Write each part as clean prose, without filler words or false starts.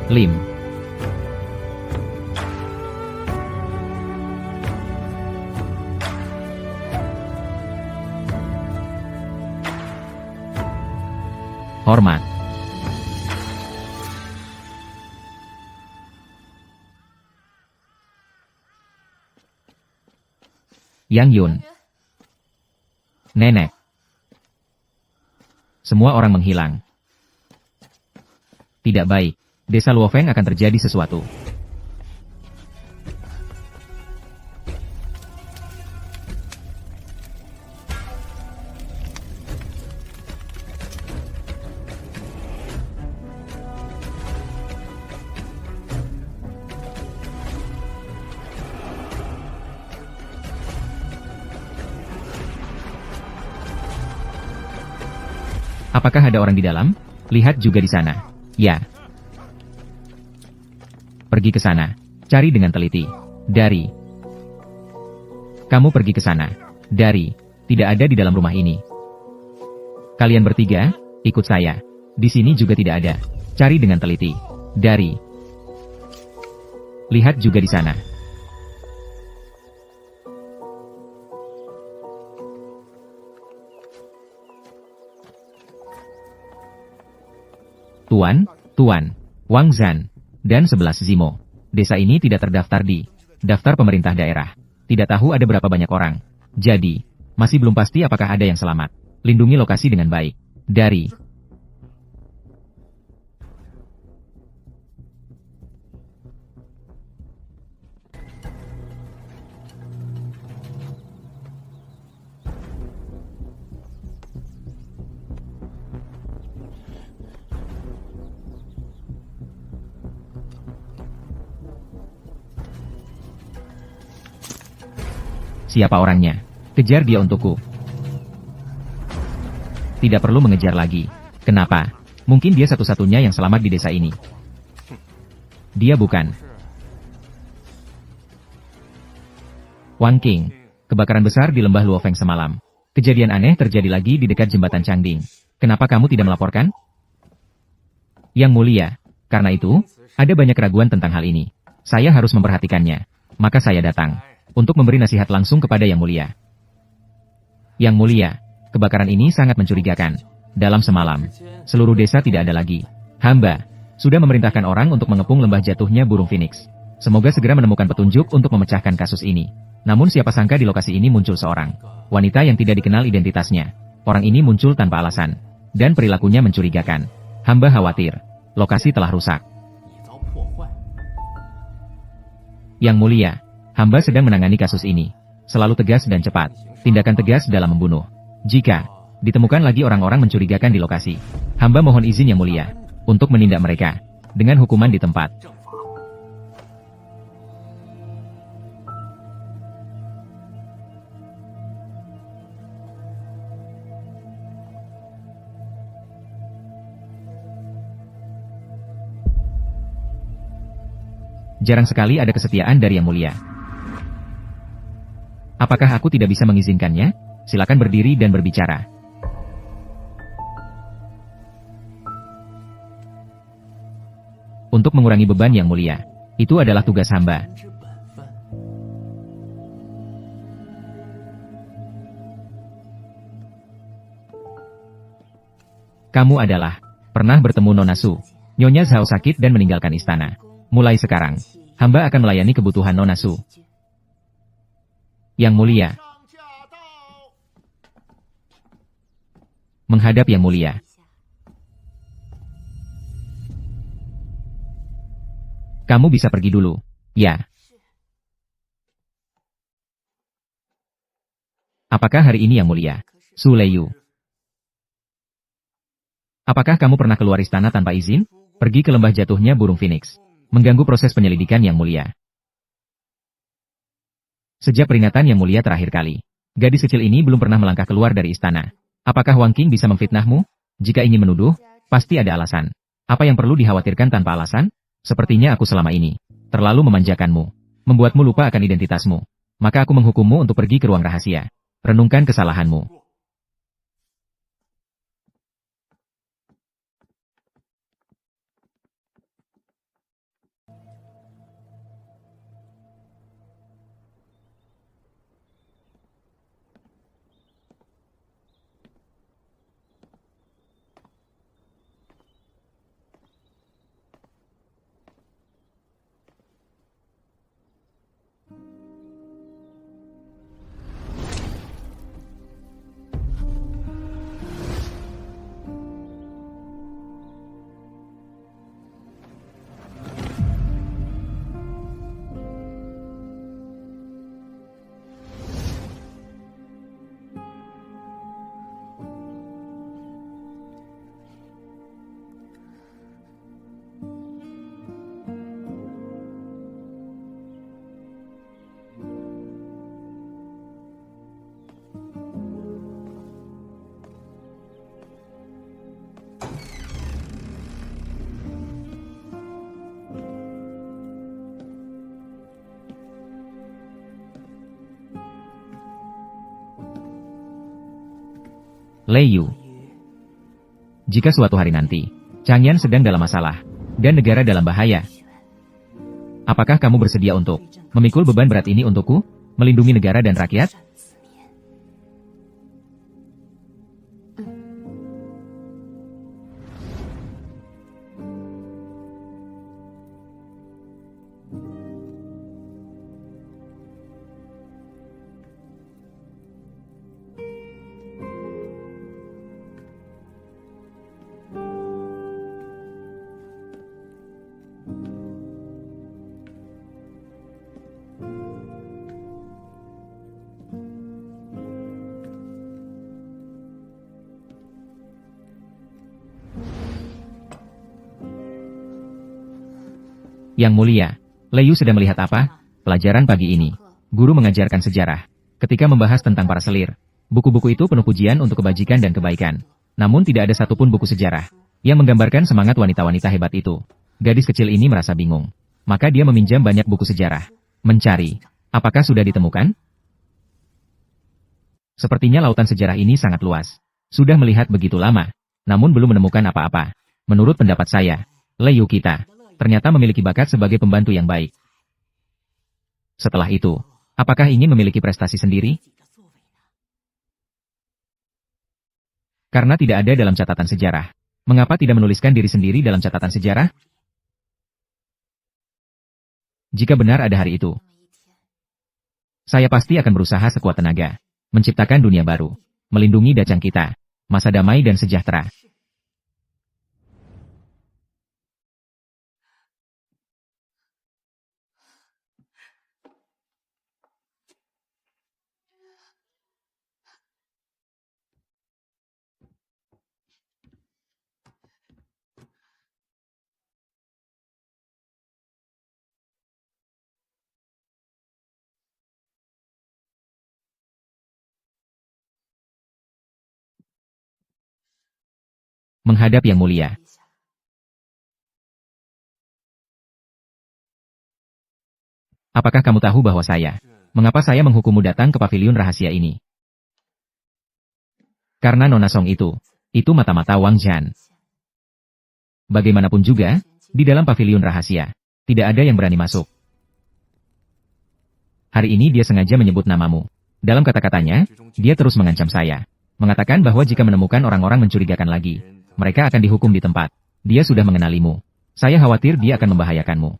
Lim. Hormat. Yang Yun. Nenek. Semua orang menghilang. Tidak baik. Desa Luofeng akan terjadi sesuatu. Apakah ada orang di dalam? Lihat juga di sana. Ya. Pergi ke sana. Cari dengan teliti. Dari. Kamu pergi ke sana. Dari. Tidak ada di dalam rumah ini. Kalian bertiga, ikut saya. Di sini juga tidak ada. Cari dengan teliti. Dari. Lihat juga di sana. Tuan, Wang Zhan, dan 11 Zimo. Desa ini tidak terdaftar di daftar pemerintah daerah. Tidak tahu ada berapa banyak orang. Jadi, masih belum pasti apakah ada yang selamat. Lindungi lokasi dengan baik. Dari. Siapa orangnya? Kejar dia untukku. Tidak perlu mengejar lagi. Kenapa? Mungkin dia satu-satunya yang selamat di desa ini. Dia bukan. Wang Qing. Kebakaran besar di lembah Luofeng semalam. Kejadian aneh terjadi lagi di dekat jembatan Changding. Kenapa kamu tidak melaporkan? Yang mulia. Karena itu, ada banyak keraguan tentang hal ini. Saya harus memperhatikannya. Maka saya datang. Untuk memberi nasihat langsung kepada Yang Mulia. Yang Mulia, kebakaran ini sangat mencurigakan. Dalam semalam, seluruh desa tidak ada lagi. Hamba sudah memerintahkan orang untuk mengepung lembah jatuhnya burung Phoenix. Semoga segera menemukan petunjuk untuk memecahkan kasus ini. Namun siapa sangka di lokasi ini muncul seorang wanita yang tidak dikenal identitasnya. Orang ini muncul tanpa alasan. Dan perilakunya mencurigakan. Hamba khawatir. Lokasi telah rusak. Yang Mulia, hamba sedang menangani kasus ini. Selalu tegas dan cepat. Tindakan tegas dalam membunuh. Jika ditemukan lagi orang-orang mencurigakan di lokasi, hamba mohon izin Yang Mulia untuk menindak mereka dengan hukuman di tempat. Jarang sekali ada kesetiaan dari Yang Mulia. Apakah aku tidak bisa mengizinkannya? Silakan berdiri dan berbicara. Untuk mengurangi beban Yang Mulia, itu adalah tugas hamba. Kamu adalah pernah bertemu Nona Su. Nyonya Zhao sakit dan meninggalkan istana. Mulai sekarang, hamba akan melayani kebutuhan Nona Su. Yang Mulia. Menghadap Yang Mulia. Kamu bisa pergi dulu. Ya. Apakah hari ini Yang Mulia? Su Leiyu. Apakah kamu pernah keluar istana tanpa izin? Pergi ke lembah jatuhnya burung Phoenix. Mengganggu proses penyelidikan Yang Mulia. Sejak peringatan Yang Mulia terakhir kali, gadis kecil ini belum pernah melangkah keluar dari istana. Apakah Wang Qing bisa memfitnahmu? Jika ingin menuduh, pasti ada alasan. Apa yang perlu dikhawatirkan tanpa alasan? Sepertinya aku selama ini terlalu memanjakanmu, membuatmu lupa akan identitasmu. Maka aku menghukummu untuk pergi ke ruang rahasia. Renungkan kesalahanmu. Lei Yu. Jika suatu hari nanti, Changyan sedang dalam masalah, dan negara dalam bahaya, apakah kamu bersedia untuk memikul beban berat ini untukku, melindungi negara dan rakyat? Yang mulia, Lei Yu sedang melihat apa? Pelajaran pagi ini. Guru mengajarkan sejarah. Ketika membahas tentang para selir, buku-buku itu penuh pujian untuk kebajikan dan kebaikan. Namun tidak ada satupun buku sejarah yang menggambarkan semangat wanita-wanita hebat itu. Gadis kecil ini merasa bingung. Maka dia meminjam banyak buku sejarah. Mencari. Apakah sudah ditemukan? Sepertinya lautan sejarah ini sangat luas. Sudah melihat begitu lama, namun belum menemukan apa-apa. Menurut pendapat saya, Lei Yu kita ternyata memiliki bakat sebagai pembantu yang baik. Setelah itu, apakah ingin memiliki prestasi sendiri? Karena tidak ada dalam catatan sejarah. Mengapa tidak menuliskan diri sendiri dalam catatan sejarah? Jika benar ada hari itu, saya pasti akan berusaha sekuat tenaga, menciptakan dunia baru, melindungi dacang kita, masa damai dan sejahtera. Menghadap Yang Mulia. Apakah kamu tahu bahwa mengapa saya menghukummu datang ke paviliun rahasia ini? Karena Nona Song itu mata-mata Wang Zhan. Bagaimanapun juga, di dalam paviliun rahasia, tidak ada yang berani masuk. Hari ini dia sengaja menyebut namamu. Dalam kata-katanya, dia terus mengancam saya. Mengatakan bahwa jika menemukan orang-orang mencurigakan lagi, mereka akan dihukum di tempat. Dia sudah mengenalimu. Saya khawatir dia akan membahayakanmu.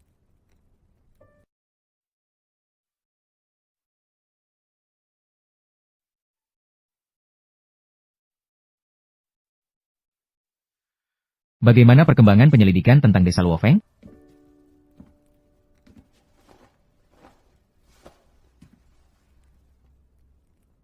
Bagaimana perkembangan penyelidikan tentang desa Luofeng?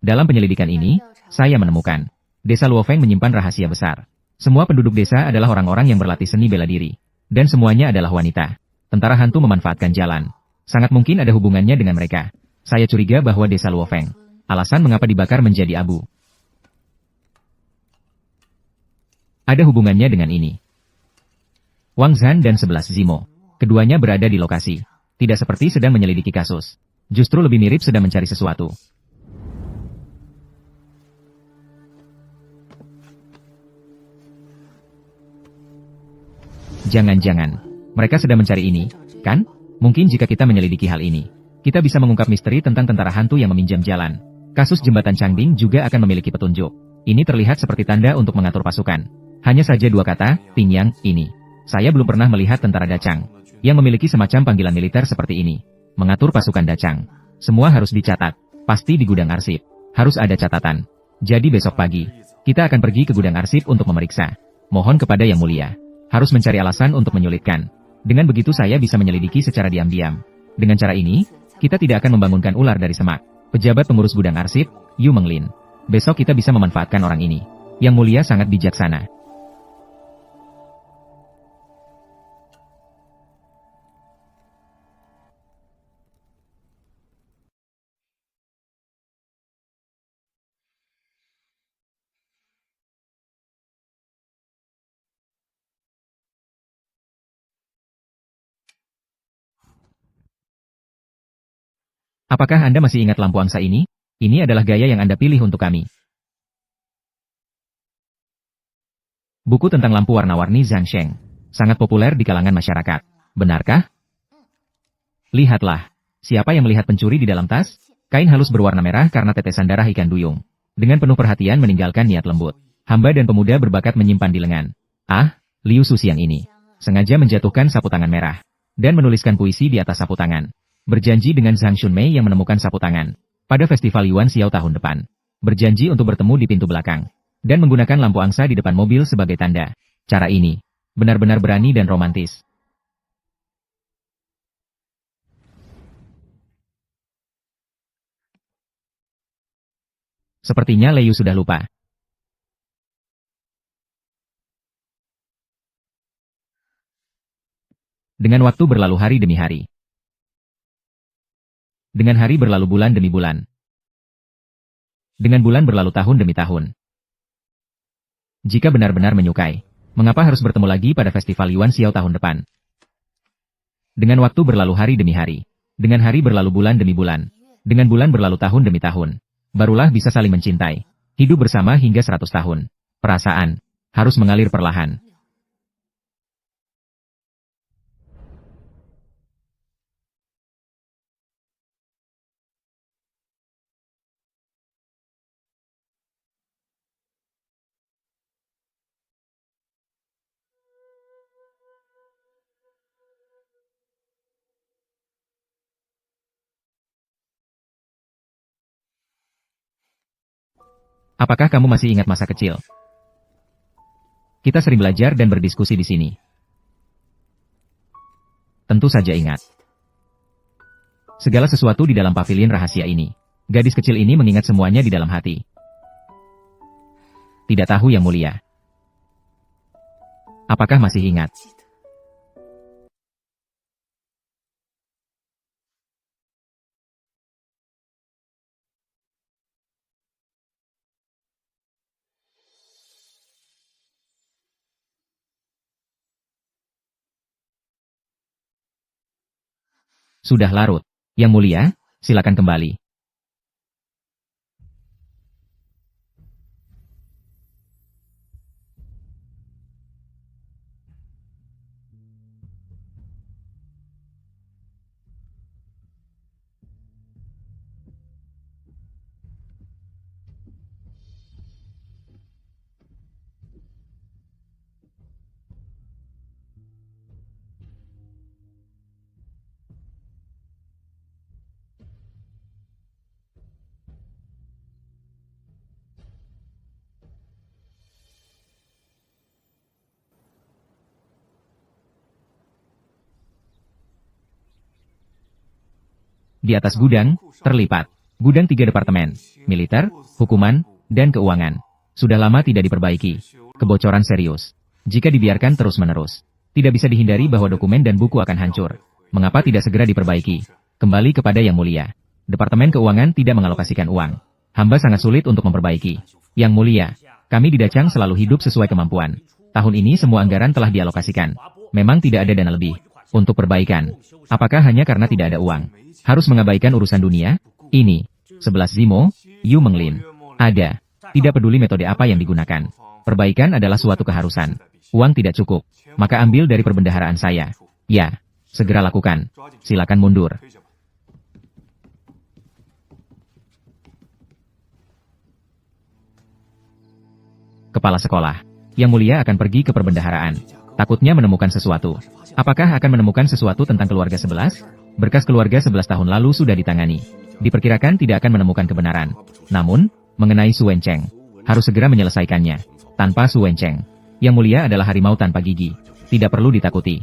Dalam penyelidikan ini, saya menemukan desa Luofeng menyimpan rahasia besar. Semua penduduk desa adalah orang-orang yang berlatih seni bela diri. Dan semuanya adalah wanita. Tentara hantu memanfaatkan jalan. Sangat mungkin ada hubungannya dengan mereka. Saya curiga bahwa desa Luofeng. Alasan mengapa dibakar menjadi abu. Ada hubungannya dengan ini. Wang Zhan dan 11 Zimo. Keduanya berada di lokasi. Tidak seperti sedang menyelidiki kasus. Justru lebih mirip sedang mencari sesuatu. Jangan-jangan, mereka sedang mencari ini, kan? Mungkin jika kita menyelidiki hal ini, kita bisa mengungkap misteri tentang tentara hantu yang meminjam jalan. Kasus jembatan Changding juga akan memiliki petunjuk. Ini terlihat seperti tanda untuk mengatur pasukan. Hanya saja dua kata, Pingyang, ini. Saya belum pernah melihat tentara Dacang yang memiliki semacam panggilan militer seperti ini. Mengatur pasukan Dacang. Semua harus dicatat. Pasti di gudang arsip. Harus ada catatan. Jadi besok pagi, kita akan pergi ke gudang arsip untuk memeriksa. Mohon kepada Yang Mulia. Harus mencari alasan untuk menyulitkan. Dengan begitu saya bisa menyelidiki secara diam-diam. Dengan cara ini, kita tidak akan membangunkan ular dari semak. Pejabat pengurus gudang arsip, Yu Menglin. Besok kita bisa memanfaatkan orang ini. Yang Mulia sangat bijaksana. Apakah Anda masih ingat lampu angsa ini? Ini adalah gaya yang Anda pilih untuk kami. Buku tentang lampu warna-warni Zhang Sheng. Sangat populer di kalangan masyarakat. Benarkah? Lihatlah. Siapa yang melihat pencuri di dalam tas? Kain halus berwarna merah karena tetesan darah ikan duyung. Dengan penuh perhatian meninggalkan niat lembut. Hamba dan pemuda berbakat menyimpan di lengan. Ah, Liu Susiang ini. Sengaja menjatuhkan sapu tangan merah. Dan menuliskan puisi di atas sapu tangan. Berjanji dengan Zhang Shunmei yang menemukan sapu tangan. Pada festival Yuan Xiao tahun depan. Berjanji untuk bertemu di pintu belakang. Dan menggunakan lampu angsa di depan mobil sebagai tanda. Cara ini benar-benar berani dan romantis. Sepertinya Liu sudah lupa. Dengan waktu berlalu hari demi hari. Dengan hari berlalu bulan demi bulan. Dengan bulan berlalu tahun demi tahun. Jika benar-benar menyukai, mengapa harus bertemu lagi pada festival Yuan Xiao tahun depan? Dengan waktu berlalu hari demi hari. Dengan hari berlalu bulan demi bulan. Dengan bulan berlalu tahun demi tahun. Barulah bisa saling mencintai. Hidup bersama hingga 100 tahun. Perasaan harus mengalir perlahan. Apakah kamu masih ingat masa kecil? Kita sering belajar dan berdiskusi di sini. Tentu saja ingat. Segala sesuatu di dalam pavilion rahasia ini. Gadis kecil ini mengingat semuanya di dalam hati. Tidak tahu yang mulia. Apakah masih ingat? Sudah larut. Yang mulia, silakan kembali. Di atas gudang, terlipat. Gudang 3 departemen, militer, hukuman, dan keuangan. Sudah lama tidak diperbaiki. Kebocoran serius. Jika dibiarkan terus-menerus, tidak bisa dihindari bahwa dokumen dan buku akan hancur. Mengapa tidak segera diperbaiki? Kembali kepada Yang Mulia. Departemen Keuangan tidak mengalokasikan uang. Hamba sangat sulit untuk memperbaiki. Yang Mulia, kami di Dacang selalu hidup sesuai kemampuan. Tahun ini semua anggaran telah dialokasikan. Memang tidak ada dana lebih. Untuk perbaikan. Apakah hanya karena tidak ada uang? Harus mengabaikan urusan dunia? Ini. 11 Zimo, Yu Menglin. Ada. Tidak peduli metode apa yang digunakan. Perbaikan adalah suatu keharusan. Uang tidak cukup. Maka ambil dari perbendaharaan saya. Ya. Segera lakukan. Silakan mundur. Kepala sekolah. Yang Mulia akan pergi ke perbendaharaan. Takutnya menemukan sesuatu. Apakah akan menemukan sesuatu tentang keluarga 11? Berkas keluarga 11 tahun lalu sudah ditangani. Diperkirakan tidak akan menemukan kebenaran. Namun, mengenai Su Wencheng, harus segera menyelesaikannya. Tanpa Su Wencheng, Yang Mulia adalah harimau tanpa gigi. Tidak perlu ditakuti.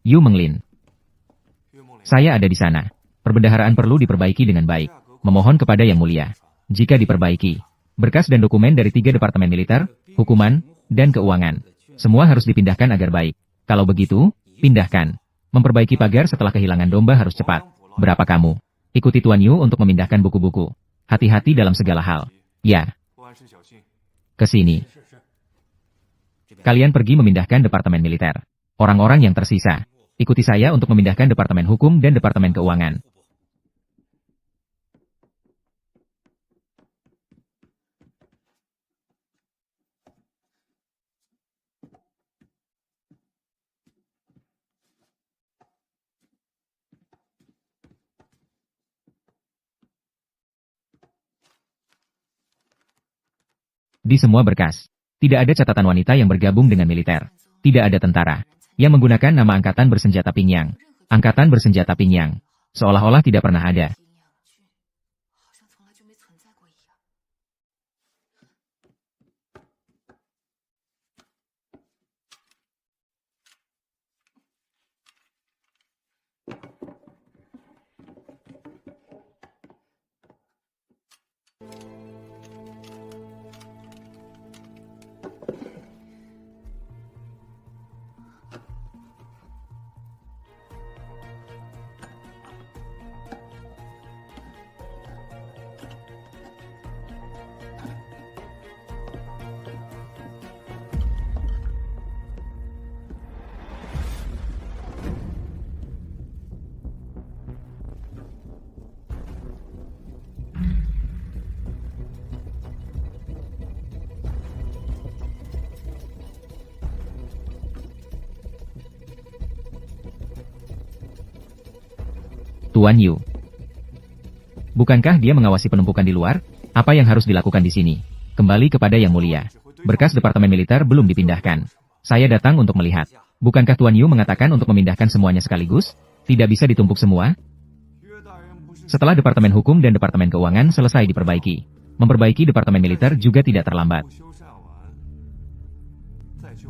Yu Menglin. Saya ada di sana. Perbendaharaan perlu diperbaiki dengan baik. Memohon kepada Yang Mulia. Jika diperbaiki, berkas dan dokumen dari 3 departemen militer, hukuman, dan keuangan. Semua harus dipindahkan agar baik. Kalau begitu, pindahkan. Memperbaiki pagar setelah kehilangan domba harus cepat. Berapa kamu? Ikuti Tuan Yu untuk memindahkan buku-buku. Hati-hati dalam segala hal. Ya. Ke sini. Kalian pergi memindahkan departemen militer. Orang-orang yang tersisa. Ikuti saya untuk memindahkan Departemen Hukum dan Departemen Keuangan. Di semua berkas, tidak ada catatan wanita yang bergabung dengan militer. Tidak ada tentara yang menggunakan nama Angkatan Bersenjata Pingyang. Angkatan Bersenjata Pingyang. Seolah-olah tidak pernah ada. Tuan Yu. Bukankah dia mengawasi penumpukan di luar? Apa yang harus dilakukan di sini? Kembali kepada Yang Mulia. Berkas Departemen Militer belum dipindahkan. Saya datang untuk melihat. Bukankah Tuan Yu mengatakan untuk memindahkan semuanya sekaligus? Tidak bisa ditumpuk semua? Setelah Departemen Hukum dan Departemen Keuangan selesai diperbaiki, memperbaiki Departemen Militer juga tidak terlambat.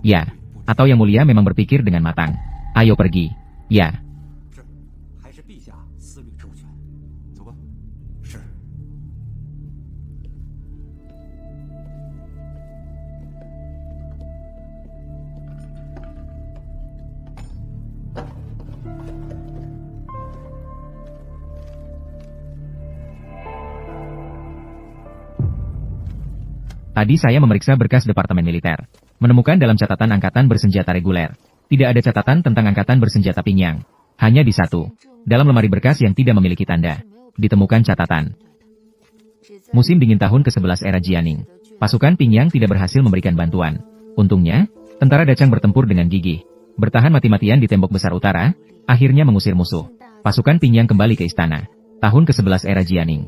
Ya, atau Yang Mulia memang berpikir dengan matang. Ayo pergi. Ya. Tadi saya memeriksa berkas Departemen Militer. Menemukan dalam catatan Angkatan Bersenjata Reguler. Tidak ada catatan tentang Angkatan Bersenjata Pingyang. Hanya di satu. Dalam lemari berkas yang tidak memiliki tanda. Ditemukan catatan. Musim dingin tahun ke-11 era Jianing. Pasukan Pingyang tidak berhasil memberikan bantuan. Untungnya, tentara Dachang bertempur dengan gigih. Bertahan mati-matian di tembok besar utara, akhirnya mengusir musuh. Pasukan Pingyang kembali ke istana. Tahun ke-11 era Jianing.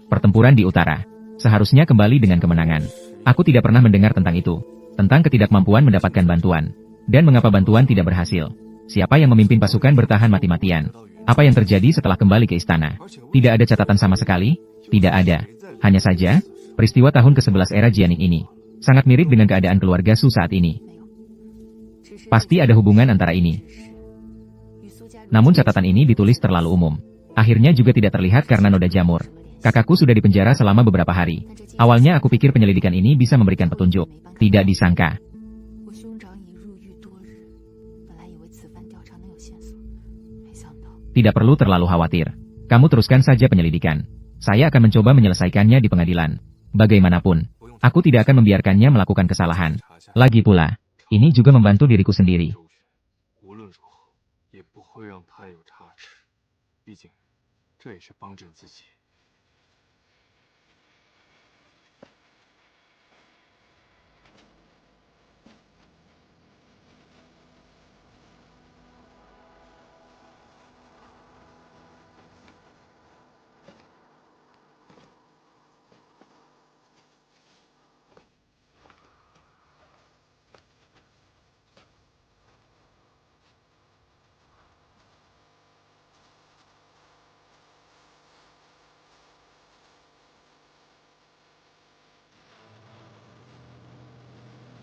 Pertempuran di utara. Seharusnya kembali dengan kemenangan. Aku tidak pernah mendengar tentang itu. Tentang ketidakmampuan mendapatkan bantuan. Dan mengapa bantuan tidak berhasil. Siapa yang memimpin pasukan bertahan mati-matian? Apa yang terjadi setelah kembali ke istana? Tidak ada catatan sama sekali? Tidak ada. Hanya saja, peristiwa tahun ke-11 era Jianing ini. Sangat mirip dengan keadaan keluarga Su saat ini. Pasti ada hubungan antara ini. Namun catatan ini ditulis terlalu umum. Akhirnya juga tidak terlihat karena noda jamur. Kakakku sudah dipenjara selama beberapa hari. Awalnya aku pikir penyelidikan ini bisa memberikan petunjuk. Tidak disangka. Tidak perlu terlalu khawatir. Kamu teruskan saja penyelidikan. Saya akan mencoba menyelesaikannya di pengadilan. Bagaimanapun, aku tidak akan membiarkannya melakukan kesalahan. Lagi pula, ini juga membantu diriku sendiri.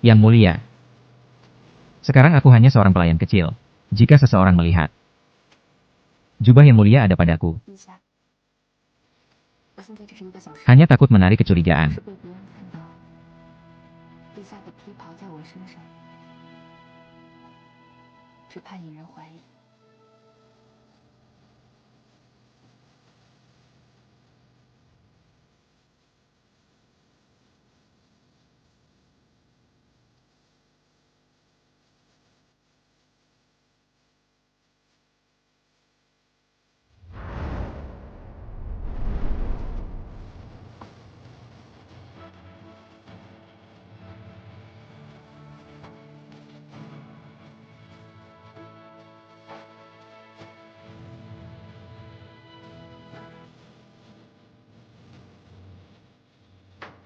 Yang Mulia. Sekarang aku hanya seorang pelayan kecil. Jika seseorang melihat jubah Yang Mulia ada padaku, hanya takut menarik kecurigaan.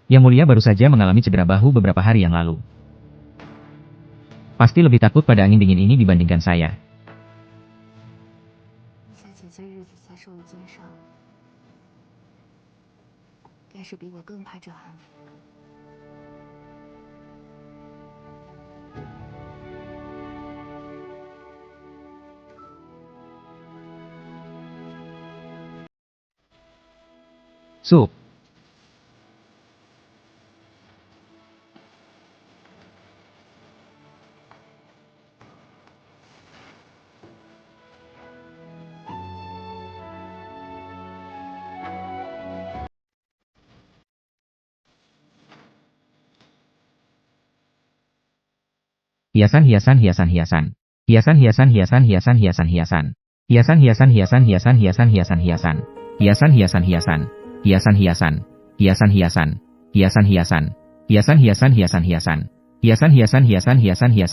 Yang Mulia baru saja mengalami cedera bahu beberapa hari yang lalu. Pasti lebih takut pada angin dingin ini dibandingkan saya. Sup.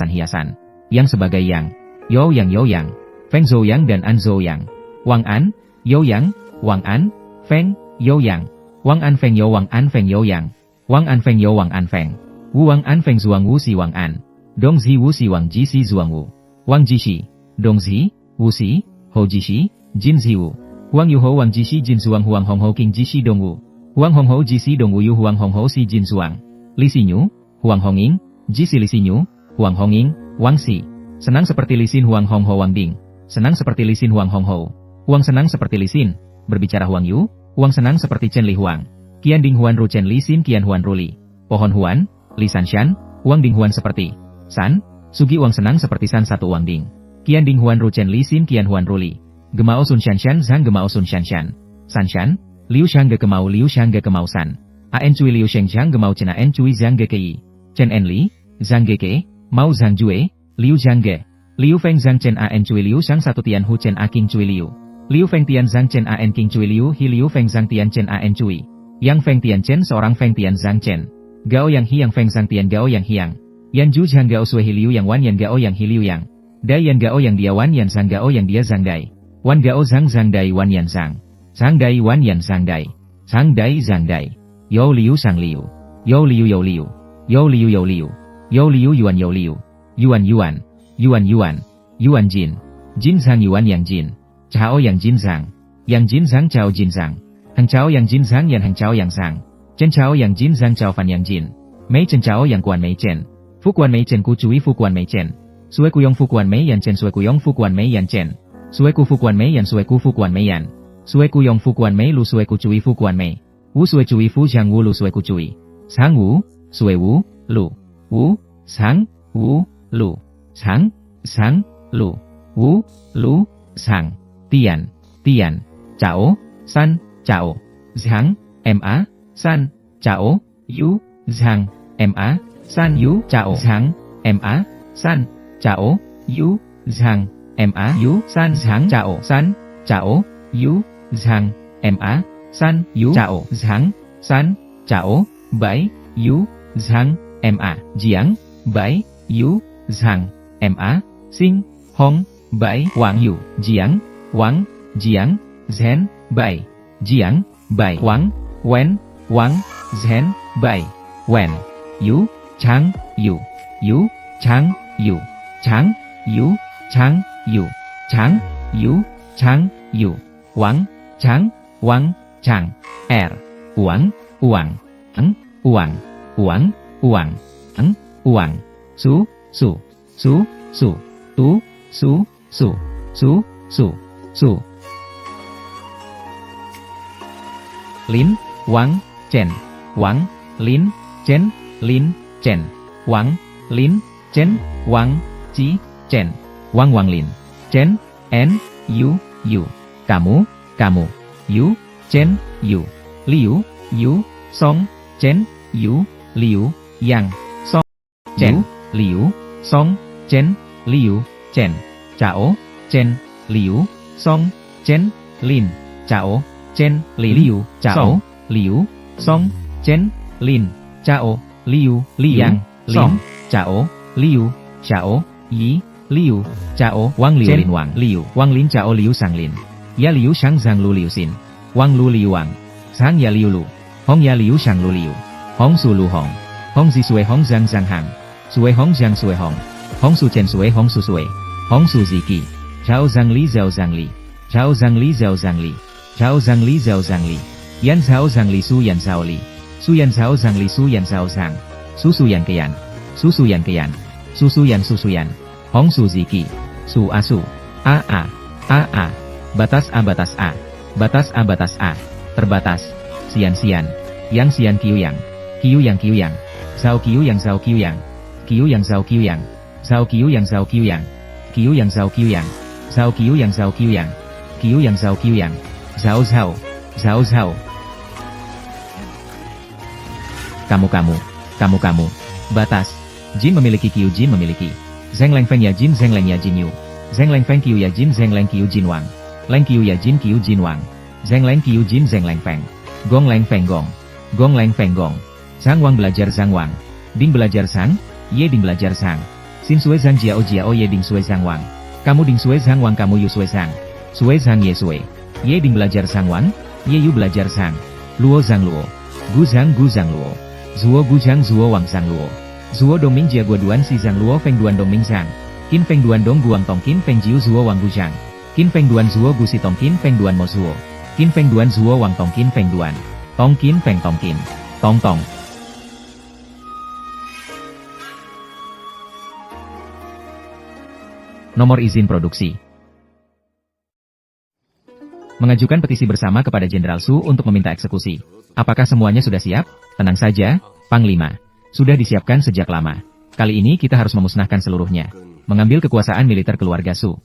Hiasan. Yang sebagai Yang, Yo Yang, Feng Zhou Yang dan An Zhou Yang. Wang An, Yo Yang, Wang An, Feng, Yo Yang. Wang An Feng Yo Wang An Feng Yo Yang. Wang An Feng Yo Wang An Feng. Wu Wang An Feng Zuang Wu Si Wang An. Dong Zi Wu Si Wang Ji Si Zuang Wu. Wang Ji Shi, Dong Zi, Wu Si, Ho Ji Shi, Jin Zi Wu. Huang Yu Ho Wang Ji Shi Jin Zuang Huang Hong Ho King Ji Shi Dong Wu. Huang Hong Ho Ji Si Dong Wu Yu Huang Hong Ho Si Jin Zuang. Li Si Nyu, Huang Hong Ying, Ji Si Li Si Nyu, Huang Hong Ying, Wang Si. Senang seperti Li Xin Huang Hong Ho Wang Ding. Senang seperti Li Xin Huang Hong Ho. Huang senang seperti Li Xin. Berbicara Huang Yu, Huang senang seperti Chen Li Huang. Qian Ding Huan Ru Chen Li Xin Qian Huan Ru Li. Pohon Huan, Li San Shan, Huang Ding Huan seperti San. Sugi Huang senang seperti San satu Huang Ding. Qian Ding Huan Ru Chen Li Xin Qian Huan Ru Li. Gemao Sun Shan Shan Zhang Gemao Sun Shan Shan. San Shan, Liu Shang Ge Gemao Liu Shang Ge Gemao San. An Cui Liu Sheng Zhang Gemao Chen An Cui Zhang Ge Kei. Chen En Li, Zhang Ge Ke, Mao Zhang Jue, Liu Zhang Ge. Liu Feng Zhang Chen An Cui Liu Shang satu Tian Hu Chen A King Cui Liu. Liu Feng Tian Zhang Chen An King Cui Liu Hi Liu Feng Zhang Tian Chen An Cui. Yang Feng Tian Chen seorang Feng Tian Zhang Chen. Gao Yang Hi Yang Feng Zhang Tian Gao Yang Hiang. Yan Ju Zhang Gao Sui Hi Liu Yang Wan Yan Gao Yang Hi Liu Yang. Dai Yan Gao Yang Dia Wan Yan Zhang Gao Yang Dia Zhang Dai. Wan Gao Zhang Zhang Dai Wan Yan Zhang. Zhang Dai Wan Yan Zhang Dai. Zhang Dai Zhang Dai. Yo Liu Sang Liu. Yo Liu Yo Liu. Yo Liu Yo Liu. Yo Liu Yuan Yo Liu. Yuan Yuan. Yuan Yuan. Yuan Jin. Jin Zhang Yuan Yang Jin. Chao Yang Jin Zhang. Yang Jin Zhang Chao Jin Zhang. Hang Chao Yang Jin Zhang Yan Hang Chao Yang Zhang. Chen Chao Yang Jin Zhang Chao Fan Yang Jin. Mei Chen Chao Yang Quan Mei Chen. Fu Quan Mei Chen Ku Cui Fu Quan Mei Chen. Sue Ku Yong Fu Quan Mei Yan Chen Sue Ku Yong Fu Quan Mei Yan Chen. Sue Ku Fu Quan Mei Yan Sue Ku Fu Quan Mei Yan. Sue Ku Yong Fu Quan Mei Lu Sue Ku Cui Fu Quan Mei. Wu Sue Cui Fu Zhang Wu Lu Sue Ku Cui. Sang Wu, Sue Wu, Lu. Wu, Sang, Wu, Lu. Sang, Sang, Lu. Wu, Lu, Sang. Tian, Tian. Chao, San, Chao. Zhang, Ma, San, Chao. Yu, Zhang, Ma, San Yu. Chao. Zhang, Ma, San, Chao. Yu, Zhang, Ma. Yu, San. Zhang, Chao. San, Chao. Yu, Zhang, Ma. San, Yu. Chao. Zhang, San, Chao. Bai, Yu, Zhang, Ma. Jiang, Bai, Yu, Zhang, Ma. Xing, Hong, Bai, Wang Yu. Jiang, Wang, Jiang, Zhen, Bai. Jiang, Bai. Wang, Wen, Wang, Zhen, Bai. Wen. Yu, Chang, Yu. Yu, Chang, Yu. Chang, Yu, Chang, Yu. Chang, Yu, Chang, Yu. Wang, Chang, Wang, Chang. Uang, Uang. Uang, Uang, Uang. Uang. Su, Su. Su, Su. Tu, Su, Su. Su, Su. Su. Lin, Wang, Chen. Wang, Lin, Chen. Lin, Chen. Wang, Lin, Chen. Wang, Chi, Chen. Wang Wang Lin. Chen, N, Yu, Yu. Kamu, Kamu. Yu, Chen, Yu. Liu, Yu, Song, Chen, Yu, Liu, Yang, Song, Chen, Liu, Song, Chen, Liu, Chen. Chao, Chen, Liu, Song, Chen, Lin. Chao, Chen, Liu, Chao, Liu, Song, Chen, Lin. Chao, Liu, Liang, Lin. Chao, Liu, Chao, Yi, Liu. Chao, Wang Liu Lin Wang, Liu. Wang Lin Chao Liu Sang Lin. Ya Liu Shang Zhang Lu Liu Xin. Wang Lu Liu Wang. Sang Ya Liu Lu. Hong Ya Liu Shang Lu Liu. Hong Su Lu Hong, Hong Zi Sui Hong Zhang Zhang Hang, Sui Hong Zhang Sui Hong, Hong Su Chen Sui Hong Su Sui, Hong Su Ziki, Zhao Zhang Li Zhao Zhang Li, Zhao Zhang Li Zhao Zhang Li, Zhao Zhang Li Zhao Zhang Li, Yan Zhao Zhang Li Su Yan Zhao Li, Su Yan Zhao Zhang Li Su Yan Zhao Zhang, Su Su Yan Kian, Su Su Yan Kian, Su Su Yan Su Su Yan, Hong Su Ziki, Su Asu, A, Batas A Batas A, Batas A Batas A, Terbatas, Sian Sian, Yang Sian Kiu Yang, Kiu Yang Kiu Yang, Zhao Kiu Yang Zhao Kiu Yang, Kiu Yang Zhao Kiu Yang, Zhao Kiu Yang Zhao Kiu Yang, Kiu Yang Zhao Kiu Yang, Zhao Kiu Yang Zhao Kiu Yang, Kiu Yang Zhao Kiu Yang, Zhao Zhao, Zhao Zhao. Kamu, batas, Jin memiliki Kiu Jin memiliki, Zheng Leng Feng ya Jin Zheng Leng ya Jin Yu, Zheng Leng Feng Kiu ya Jin Zheng Leng Kiu Jin Wang, Leng Kiu ya Jin Kiu Jin Wang, Zheng Leng Kiu Jin Zheng Leng Feng, Gong Leng Feng Gong, Gong Leng Feng Gong, Zhang Wang belajar Zhang Wang, Ding belajar Zhang, Ye Ding belajar Zhang, Xin Sui Zhang Jiao Jiao Ye Ding Sui Zhang Wang, kamu Ding Sui Zhang Wang kamu Yu Sui Zhang, Sui Zhang Ye Sui, Ye Ding belajar Zhang Wang, Ye Yu belajar Zhang, Luo Zhang Luo, Gu Zhang Luo, Zuo Gu Zhang Zuo Wang Zhang Luo, Zuo Dongming Jia Gua Duan Si Zhang Luo Feng Duan Dongming Zhang, Qin Feng Duan Dong Guang Tong Qin Feng Jiu Zuo Wang Gu Zhang, Qin Feng Duan Zuo Gu Si Tong Qin Feng Duan Mo Zuo, Qin Feng Duan Zuo Wang Tong Qin Feng Duan, Tong Qin Feng Tong Qin, Tong Tong. Nomor izin produksi. Mengajukan petisi bersama kepada Jenderal Su untuk meminta eksekusi. Apakah semuanya sudah siap? Tenang saja, Panglima. Sudah disiapkan sejak lama. Kali ini kita harus memusnahkan seluruhnya. Mengambil kekuasaan militer keluarga Su.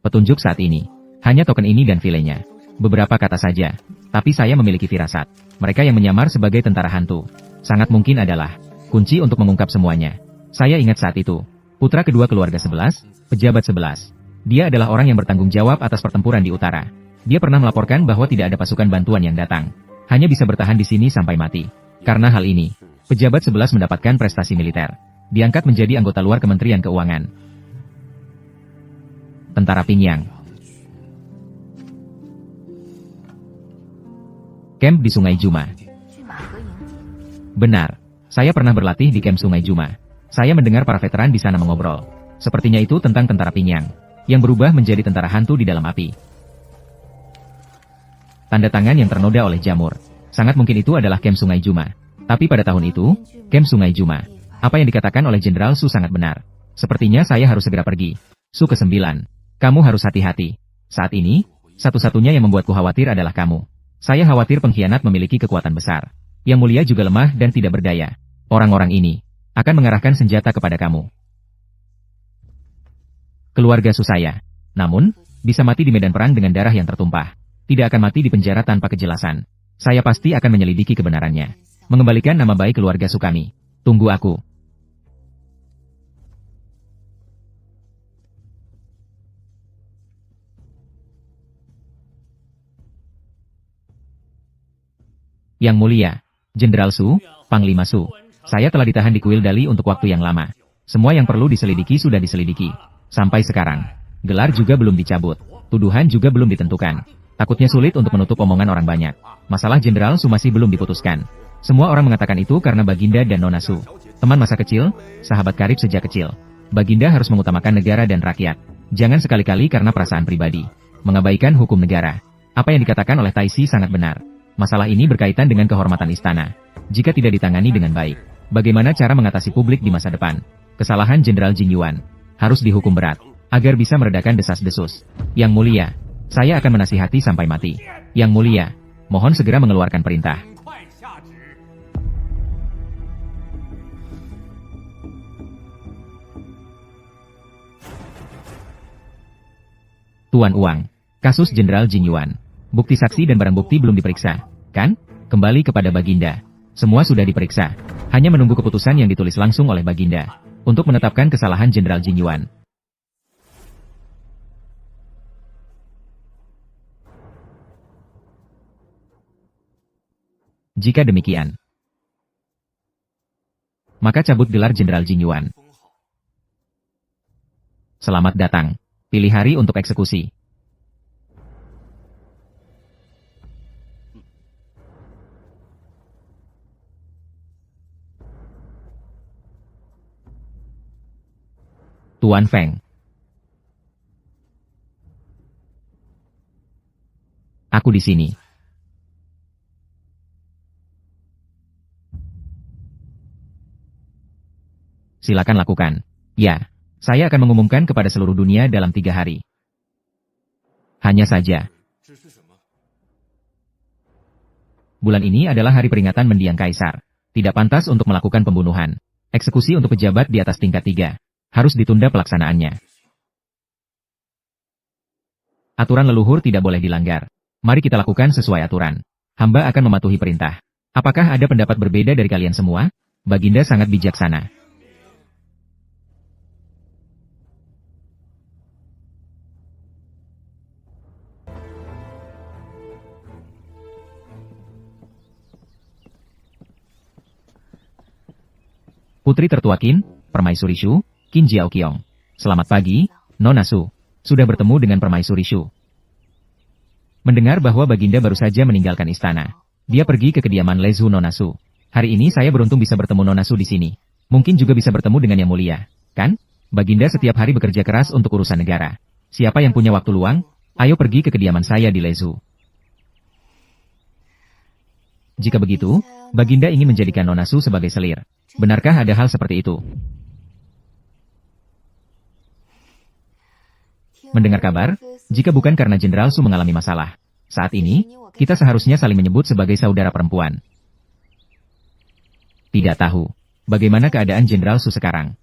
Petunjuk saat ini. Hanya token ini dan filenya. Beberapa kata saja. Tapi saya memiliki firasat. Mereka yang menyamar sebagai tentara hantu. Sangat mungkin adalah kunci untuk mengungkap semuanya. Saya ingat saat itu. Putra kedua keluarga 11, pejabat 11. Dia adalah orang yang bertanggung jawab atas pertempuran di utara. Dia pernah melaporkan bahwa tidak ada pasukan bantuan yang datang. Hanya bisa bertahan di sini sampai mati. Karena hal ini, pejabat 11 mendapatkan prestasi militer. Diangkat menjadi anggota luar Kementerian Keuangan. Tentara Pingyang. Camp di Sungai Juma. Benar, saya pernah berlatih di camp Sungai Juma. Saya mendengar para veteran di sana mengobrol. Sepertinya itu tentang tentara Pingyang, yang berubah menjadi tentara hantu di dalam api. Tanda tangan yang ternoda oleh jamur. Sangat mungkin itu adalah camp Sungai Juma. Tapi pada tahun itu, camp Sungai Juma. Apa yang dikatakan oleh Jenderal Su sangat benar. Sepertinya saya harus segera pergi. Su ke-9. Kamu harus hati-hati. Saat ini, satu-satunya yang membuatku khawatir adalah kamu. Saya khawatir pengkhianat memiliki kekuatan besar. Yang mulia juga lemah dan tidak berdaya. Orang-orang ini akan mengarahkan senjata kepada kamu. Keluarga Su saya. Namun, bisa mati di medan perang dengan darah yang tertumpah. Tidak akan mati di penjara tanpa kejelasan. Saya pasti akan menyelidiki kebenarannya. Mengembalikan nama baik keluarga Su kami. Tunggu aku. Yang mulia, Jenderal Su, Panglima Su, saya telah ditahan di kuil Dali untuk waktu yang lama. Semua yang perlu diselidiki sudah diselidiki. Sampai sekarang, gelar juga belum dicabut. Tuduhan juga belum ditentukan. Takutnya sulit untuk menutup omongan orang banyak. Masalah Jenderal Su masih belum diputuskan. Semua orang mengatakan itu karena Baginda dan Nona Su. Teman masa kecil, sahabat karib sejak kecil. Baginda harus mengutamakan negara dan rakyat. Jangan sekali-kali karena perasaan pribadi. Mengabaikan hukum negara. Apa yang dikatakan oleh Taisi sangat benar. Masalah ini berkaitan dengan kehormatan istana. Jika tidak ditangani dengan baik, bagaimana cara mengatasi publik di masa depan? Kesalahan Jenderal Jing Yuan harus dihukum berat, agar bisa meredakan desas-desus. Yang mulia, saya akan menasihati sampai mati. Yang mulia, mohon segera mengeluarkan perintah. Tuan Uang. Kasus Jenderal Jing Yuan. Bukti saksi dan barang bukti belum diperiksa, kan? Kembali kepada Baginda. Semua sudah diperiksa. Hanya menunggu keputusan yang ditulis langsung oleh Baginda untuk menetapkan kesalahan Jenderal Jing Yuan. Jika demikian, maka cabut gelar Jenderal Jing Yuan. Selamat datang. Pilih hari untuk eksekusi. Tuan Feng. Aku di sini. Silakan lakukan. Ya, saya akan mengumumkan kepada seluruh dunia dalam 3 hari. Hanya saja, bulan ini adalah hari peringatan mendiang kaisar. Tidak pantas untuk melakukan pembunuhan. Eksekusi untuk pejabat di atas tingkat 3. Harus ditunda pelaksanaannya. Aturan leluhur tidak boleh dilanggar. Mari kita lakukan sesuai aturan. Hamba akan mematuhi perintah. Apakah ada pendapat berbeda dari kalian semua? Baginda sangat bijaksana. Putri tertua Qin, Permaisuri Shu, Qin Jiaoqiong. Selamat pagi, Nona Su. Sudah bertemu dengan Permaisuri Shu. Mendengar bahwa Baginda baru saja meninggalkan istana. Dia pergi ke kediaman Lezu Nona Su. Hari ini saya beruntung bisa bertemu Nona Su di sini. Mungkin juga bisa bertemu dengan Yang Mulia, kan? Baginda setiap hari bekerja keras untuk urusan negara. Siapa yang punya waktu luang? Ayo pergi ke kediaman saya di Lezu. Jika begitu, Baginda ingin menjadikan Nona Su sebagai selir. Benarkah ada hal seperti itu? Mendengar kabar, jika bukan karena Jenderal Su mengalami masalah, saat ini, kita seharusnya saling menyebut sebagai saudara perempuan. Tidak tahu, bagaimana keadaan Jenderal Su sekarang.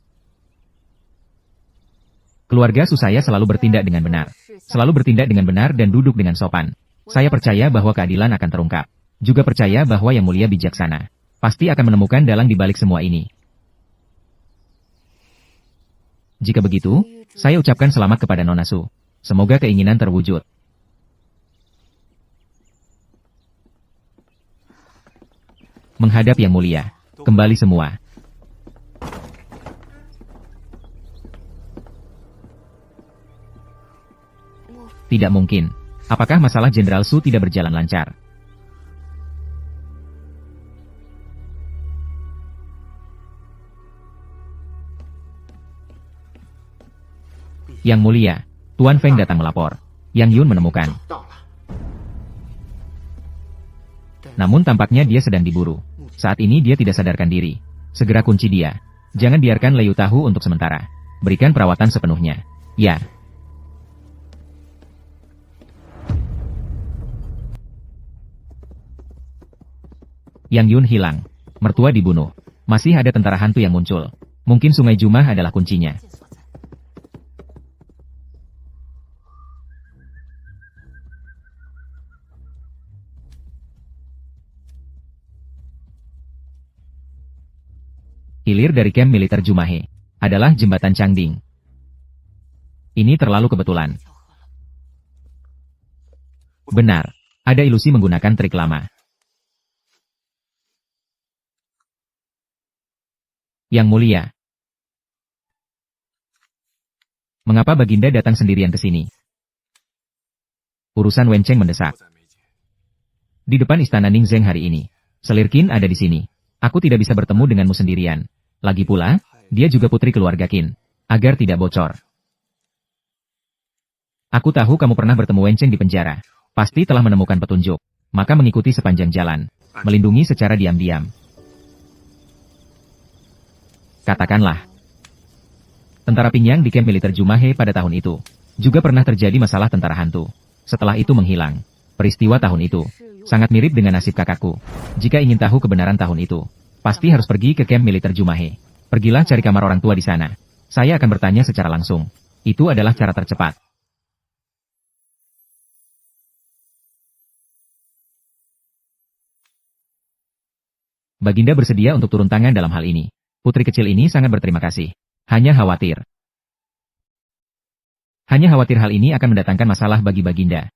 Keluarga Su saya selalu bertindak dengan benar. Selalu bertindak dengan benar dan duduk dengan sopan. Saya percaya bahwa keadilan akan terungkap. Juga percaya bahwa Yang Mulia bijaksana. Pasti akan menemukan dalang di balik semua ini. Jika begitu, saya ucapkan selamat kepada Nona Su. Semoga keinginan terwujud. Menghadap Yang Mulia. Kembali semua. Tidak mungkin. Apakah masalah Jenderal Su tidak berjalan lancar? Yang Mulia, Tuan Feng datang melapor. Yang Yun menemukan. Namun tampaknya dia sedang diburu. Saat ini dia tidak sadarkan diri. Segera kunci dia. Jangan biarkan Liu tahu untuk sementara. Berikan perawatan sepenuhnya. Ya. Yang Yun hilang. Mertua dibunuh. Masih ada tentara hantu yang muncul. Mungkin Sungai Jumah adalah kuncinya. Hilir dari kamp militer Jumahe adalah jembatan Changding. Ini terlalu kebetulan. Benar, ada ilusi menggunakan trik lama. Yang Mulia. Mengapa Baginda datang sendirian ke sini? Urusan Wen Cheng mendesak. Di depan istana Ningzheng hari ini. Selir Qin ada di sini. Aku tidak bisa bertemu denganmu sendirian. Lagi pula, dia juga putri keluarga Qin. Agar tidak bocor. Aku tahu kamu pernah bertemu Wen Cheng di penjara. Pasti telah menemukan petunjuk. Maka mengikuti sepanjang jalan. Melindungi secara diam-diam. Katakanlah. Tentara Pingyang di kamp militer Jumahe pada tahun itu. Juga pernah terjadi masalah tentara hantu. Setelah itu menghilang. Peristiwa tahun itu. Sangat mirip dengan nasib kakakku. Jika ingin tahu kebenaran tahun itu. Pasti harus pergi ke kamp militer Jumahe. Pergilah cari kamar orang tua di sana. Saya akan bertanya secara langsung. Itu adalah cara tercepat. Baginda bersedia untuk turun tangan dalam hal ini. Putri kecil ini sangat berterima kasih. Hanya khawatir hal ini akan mendatangkan masalah bagi Baginda.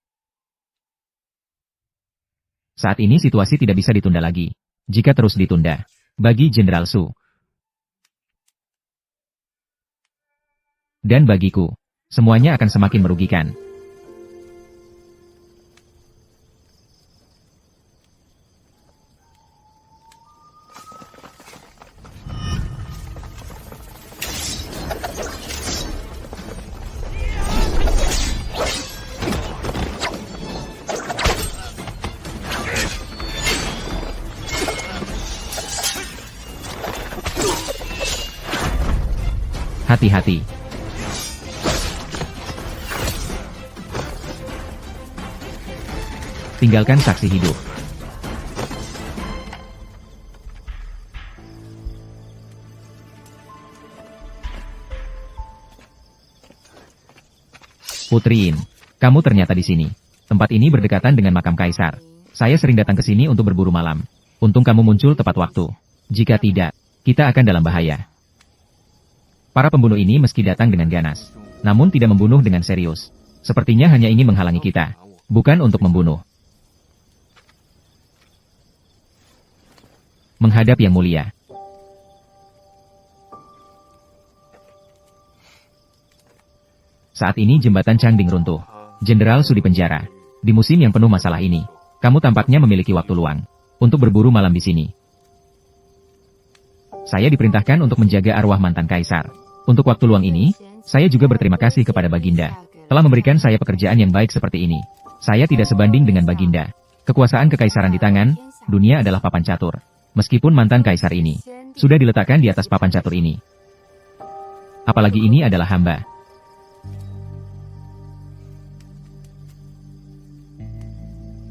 Saat ini situasi tidak bisa ditunda lagi. Jika terus ditunda, bagi Jenderal Su dan bagiku, semuanya akan semakin merugikan. Hati-hati. Tinggalkan saksi hidup. Putri In, kamu ternyata di sini. Tempat ini berdekatan dengan makam kaisar. Saya sering datang ke sini untuk berburu malam. Untung kamu muncul tepat waktu. Jika tidak, kita akan dalam bahaya. Para pembunuh ini meski datang dengan ganas, namun tidak membunuh dengan serius. Sepertinya hanya ingin menghalangi kita, bukan untuk membunuh. Menghadap Yang Mulia. Saat ini jembatan Changding runtuh. Jenderal Su dipenjara. Di musim yang penuh masalah ini, kamu tampaknya memiliki waktu luang untuk berburu malam di sini. Saya diperintahkan untuk menjaga arwah mantan kaisar. Untuk waktu luang ini, saya juga berterima kasih kepada Baginda telah memberikan saya pekerjaan yang baik seperti ini. Saya tidak sebanding dengan Baginda. Kekuasaan kekaisaran di tangan, dunia adalah papan catur. Meskipun mantan kaisar ini sudah diletakkan di atas papan catur ini. Apalagi ini adalah hamba.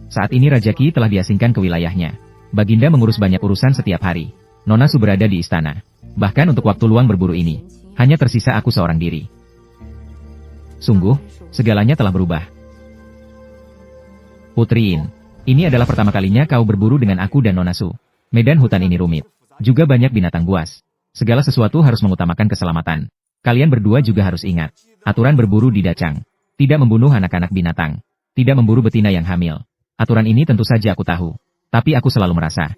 Saat ini Raja Qi telah diasingkan ke wilayahnya. Baginda mengurus banyak urusan setiap hari. Nona Su berada di istana. Bahkan untuk waktu luang berburu ini, hanya tersisa aku seorang diri. Sungguh, segalanya telah berubah. Putri In, ini adalah pertama kalinya kau berburu dengan aku dan Nona Su. Medan hutan ini rumit. Juga banyak binatang buas. Segala sesuatu harus mengutamakan keselamatan. Kalian berdua juga harus ingat. Aturan berburu di Dacang. Tidak membunuh anak-anak binatang. Tidak memburu betina yang hamil. Aturan ini tentu saja aku tahu. Tapi aku selalu merasa,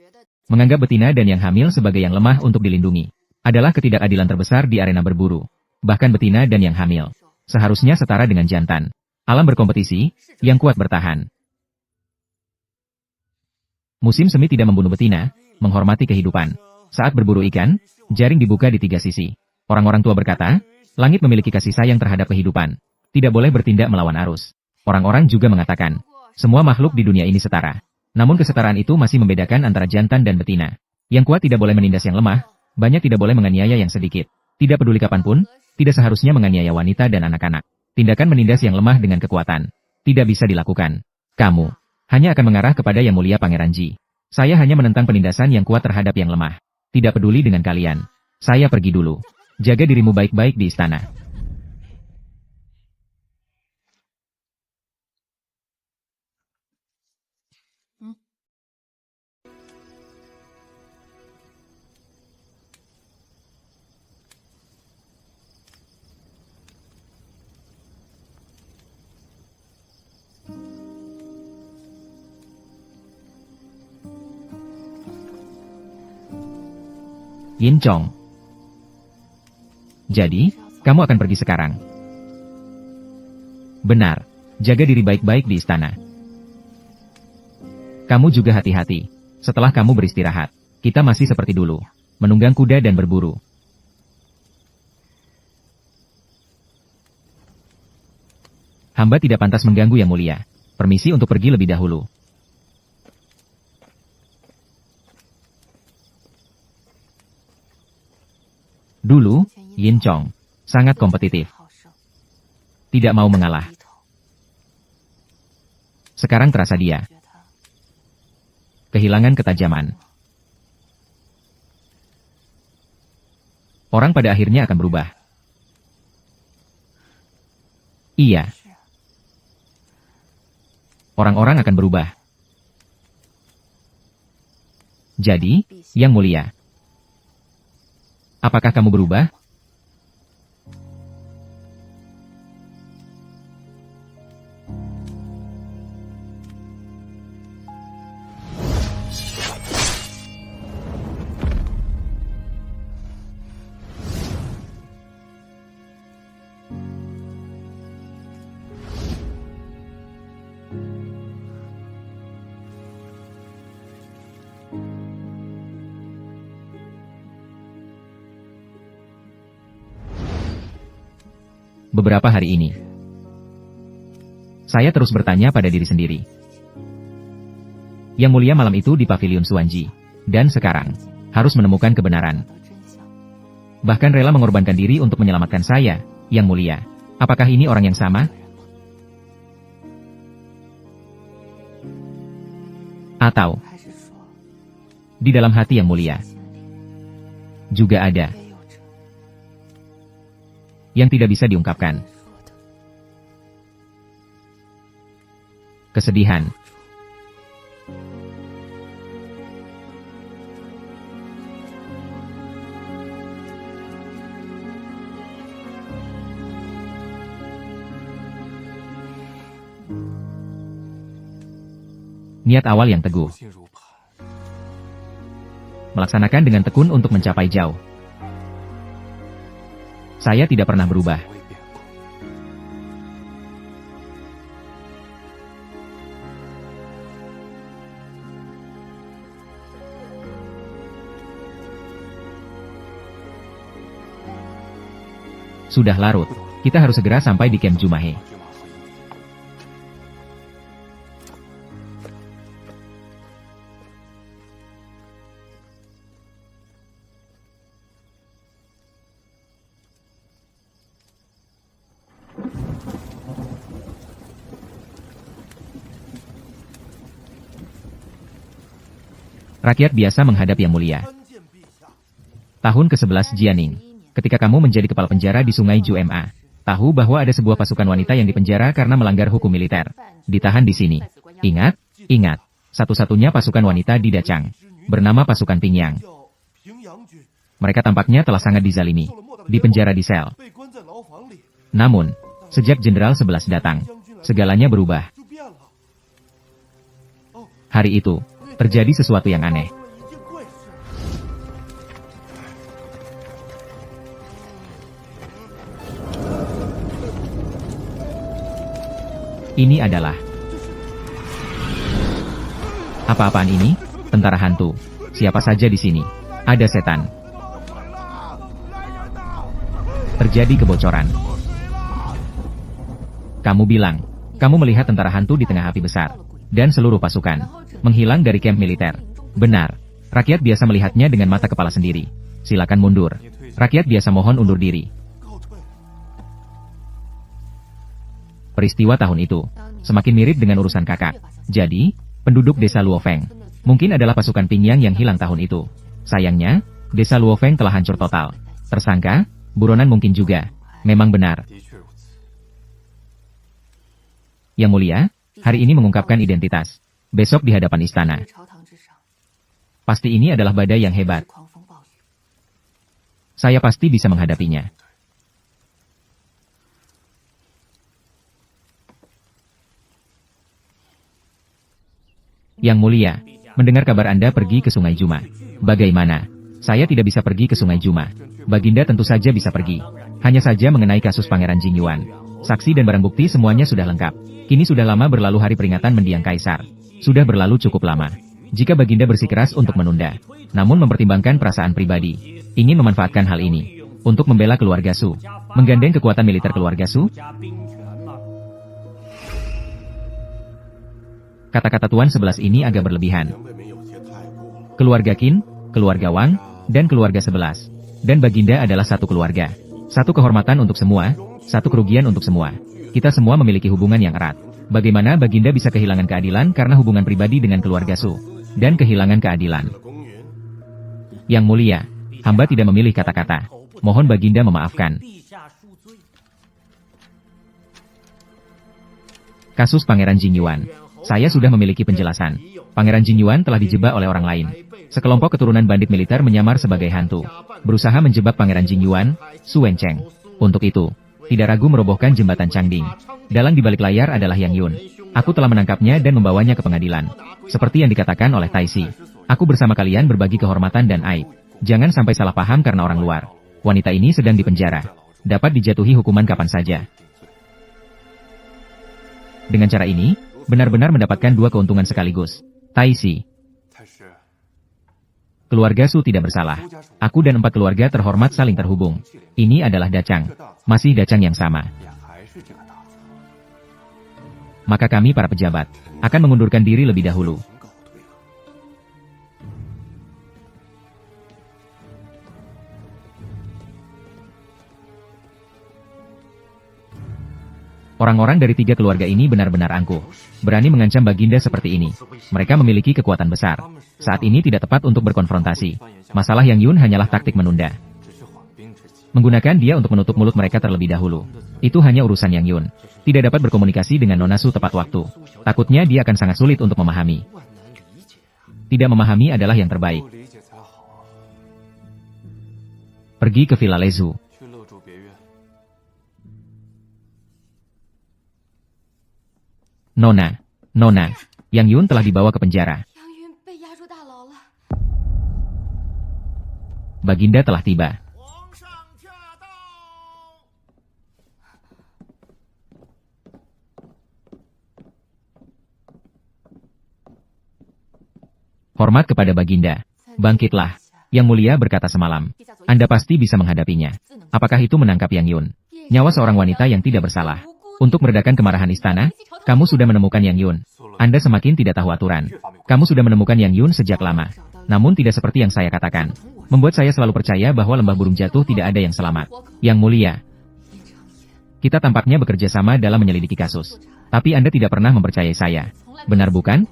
menganggap betina dan yang hamil sebagai yang lemah untuk dilindungi, adalah ketidakadilan terbesar di arena berburu. Bahkan betina dan yang hamil seharusnya setara dengan jantan. Alam berkompetisi, yang kuat bertahan. Musim semi tidak membunuh betina, menghormati kehidupan. Saat berburu ikan, jaring dibuka di 3 sisi. Orang-orang tua berkata, langit memiliki kasih sayang terhadap kehidupan. Tidak boleh bertindak melawan arus. Orang-orang juga mengatakan, semua makhluk di dunia ini setara. Namun kesetaraan itu masih membedakan antara jantan dan betina. Yang kuat tidak boleh menindas yang lemah, banyak tidak boleh menganiaya yang sedikit. Tidak peduli kapanpun, tidak seharusnya menganiaya wanita dan anak-anak. Tindakan menindas yang lemah dengan kekuatan tidak bisa dilakukan. Kamu hanya akan mengarah kepada Yang Mulia Pangeran Ji. Saya hanya menentang penindasan yang kuat terhadap yang lemah. Tidak peduli dengan kalian. Saya pergi dulu. Jaga dirimu baik-baik di istana. Yin Chong. Jadi, kamu akan pergi sekarang. Benar. Jaga diri baik-baik di istana. Kamu juga hati-hati. Setelah kamu beristirahat, kita masih seperti dulu. Menunggang kuda dan berburu. Hamba tidak pantas mengganggu Yang Mulia. Permisi untuk pergi lebih dahulu. Dulu, Yin Chong sangat kompetitif. Tidak mau mengalah. Sekarang terasa dia kehilangan ketajaman. Orang pada akhirnya akan berubah. Iya. Orang-orang akan berubah. Jadi, Yang Mulia, apakah kamu berubah? Beberapa hari ini, saya terus bertanya pada diri sendiri. Yang Mulia malam itu di Pavilion Suanji, dan sekarang, harus menemukan kebenaran. Bahkan rela mengorbankan diri untuk menyelamatkan saya, Yang Mulia. Apakah ini orang yang sama? Atau, di dalam hati Yang Mulia, juga ada yang tidak bisa diungkapkan. Kesedihan. Niat awal yang teguh. Melaksanakan dengan tekun untuk mencapai jauh. Saya tidak pernah berubah. Sudah larut. Kita harus segera sampai di Camp Jumahe. Rakyat biasa menghadap Yang Mulia. Tahun ke-11 Jianing. Ketika kamu menjadi kepala penjara di Sungai Juma, tahu bahwa ada sebuah pasukan wanita yang dipenjara karena melanggar hukum militer. Ditahan di sini. Ingat, ingat. Satu-satunya pasukan wanita di Dachang. Bernama pasukan Pingyang. Mereka tampaknya telah sangat dizalimi. Dipenjara di sel. Namun, sejak Jenderal 11 datang, segalanya berubah. Hari itu, terjadi sesuatu yang aneh. Ini adalah... Apa-apaan ini? Tentara hantu. Siapa saja di sini? Ada setan. Terjadi kebocoran. Kamu bilang, kamu melihat tentara hantu di tengah api besar. Dan seluruh pasukan menghilang dari kamp militer. Benar. Rakyat biasa melihatnya dengan mata kepala sendiri. Silakan mundur. Rakyat biasa mohon undur diri. Peristiwa tahun itu semakin mirip dengan urusan kakak. Jadi, penduduk desa Luofeng mungkin adalah pasukan Pingyang yang hilang tahun itu. Sayangnya, desa Luofeng telah hancur total. Tersangka, buronan mungkin juga. Memang benar. Yang Mulia, hari ini mengungkapkan identitas. Besok di hadapan istana. Pasti ini adalah badai yang hebat. Saya pasti bisa menghadapinya. Yang Mulia, mendengar kabar Anda pergi ke Sungai Juma. Bagaimana? Saya tidak bisa pergi ke Sungai Juma. Baginda tentu saja bisa pergi. Hanya saja mengenai kasus Pangeran Jingyuan. Saksi dan barang bukti semuanya sudah lengkap. Kini sudah lama berlalu hari peringatan mendiang Kaisar. Sudah berlalu cukup lama. Jika Baginda bersikeras untuk menunda, namun mempertimbangkan perasaan pribadi, ingin memanfaatkan hal ini untuk membela keluarga Su, menggandeng kekuatan militer keluarga Su. Kata-kata Tuan 11 ini agak berlebihan. Keluarga Qin, keluarga Wang, dan keluarga 11. Dan Baginda adalah satu keluarga. Satu kehormatan untuk semua, satu kerugian untuk semua. Kita semua memiliki hubungan yang erat. Bagaimana Baginda bisa kehilangan keadilan karena hubungan pribadi dengan keluarga Su, dan kehilangan keadilan? Yang Mulia, hamba tidak memilih kata-kata. Mohon Baginda memaafkan. Kasus Pangeran Jingyuan. Saya sudah memiliki penjelasan. Pangeran Jingyuan telah dijebak oleh orang lain. Sekelompok keturunan bandit militer menyamar sebagai hantu, berusaha menjebak Pangeran Jingyuan, Su Wencheng. Untuk itu, tidak ragu merobohkan jembatan Changding. Dalang di balik layar adalah Yang Yun. Aku telah menangkapnya dan membawanya ke pengadilan. Seperti yang dikatakan oleh Taisi. Aku bersama kalian berbagi kehormatan dan aib. Jangan sampai salah paham karena orang luar. Wanita ini sedang dipenjara. Dapat dijatuhi hukuman kapan saja. Dengan cara ini, benar-benar mendapatkan dua keuntungan sekaligus. Taisi. Keluarga Su tidak bersalah. Aku dan 4 keluarga terhormat saling terhubung. Ini adalah Dacang. Masih Dacang yang sama. Maka kami para pejabat akan mengundurkan diri lebih dahulu. Orang-orang dari 3 keluarga ini benar-benar angkuh. Berani mengancam Baginda seperti ini. Mereka memiliki kekuatan besar. Saat ini tidak tepat untuk berkonfrontasi. Masalah Yang Yun hanyalah taktik menunda. Menggunakan dia untuk menutup mulut mereka terlebih dahulu. Itu hanya urusan Yang Yun. Tidak dapat berkomunikasi dengan Nona Su tepat waktu. Takutnya dia akan sangat sulit untuk memahami. Tidak memahami adalah yang terbaik. Pergi ke Villa Lezu. Nona, Yang Yun telah dibawa ke penjara. Baginda telah tiba. Hormat kepada Baginda. Bangkitlah. Yang Mulia berkata semalam. Anda pasti bisa menghadapinya. Apakah itu menangkap Yang Yun? Nyawa seorang wanita yang tidak bersalah. Untuk meredakan kemarahan istana, kamu sudah menemukan Yang Yun. Anda semakin tidak tahu aturan. Kamu sudah menemukan Yang Yun sejak lama. Namun tidak seperti yang saya katakan. Membuat saya selalu percaya bahwa lembah burung jatuh tidak ada yang selamat. Yang Mulia. Kita tampaknya bekerja sama dalam menyelidiki kasus. Tapi Anda tidak pernah mempercayai saya. Benar bukan?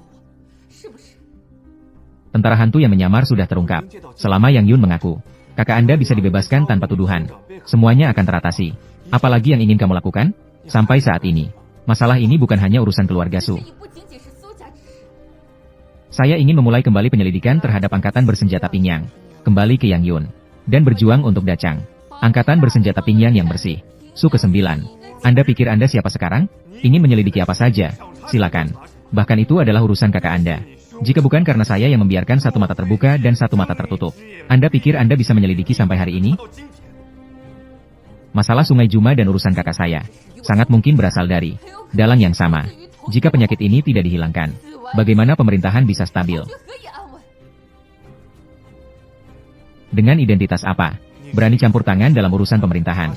Tentara hantu yang menyamar sudah terungkap. Selama Yang Yun mengaku, kakak Anda bisa dibebaskan tanpa tuduhan. Semuanya akan teratasi. Apalagi yang ingin kamu lakukan? Sampai saat ini, masalah ini bukan hanya urusan keluarga Su. Saya ingin memulai kembali penyelidikan terhadap Angkatan Bersenjata Pingyang. Kembali ke Yang Yun. Dan berjuang untuk Dacang. Angkatan Bersenjata Pingyang yang bersih. Su ke-9. Anda pikir Anda siapa sekarang? Ingin menyelidiki apa saja? Silakan. Bahkan itu adalah urusan kakak Anda. Jika bukan karena saya yang membiarkan satu mata terbuka dan satu mata tertutup. Anda pikir Anda bisa menyelidiki sampai hari ini? Masalah Sungai Juma dan urusan kakak saya sangat mungkin berasal dari dalang yang sama. Jika penyakit ini tidak dihilangkan, bagaimana pemerintahan bisa stabil? Dengan identitas apa? Berani campur tangan dalam urusan pemerintahan?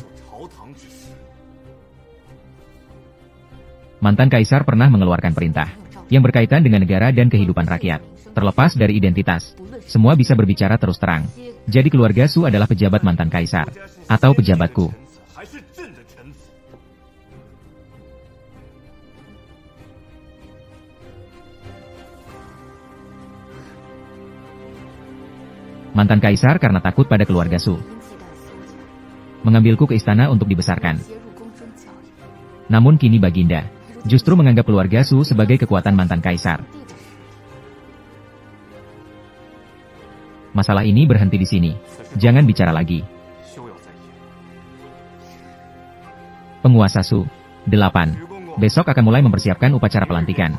Mantan kaisar pernah mengeluarkan perintah yang berkaitan dengan negara dan kehidupan rakyat. Terlepas dari identitas, semua bisa berbicara terus terang. Jadi keluarga Su adalah pejabat mantan kaisar atau pejabatku. Mantan kaisar karena takut pada keluarga Su. Mengambilku ke istana untuk dibesarkan. Namun kini Baginda justru menganggap keluarga Su sebagai kekuatan mantan kaisar. Masalah ini berhenti di sini. Jangan bicara lagi. Penguasa Su. 8. Besok akan mulai mempersiapkan upacara pelantikan.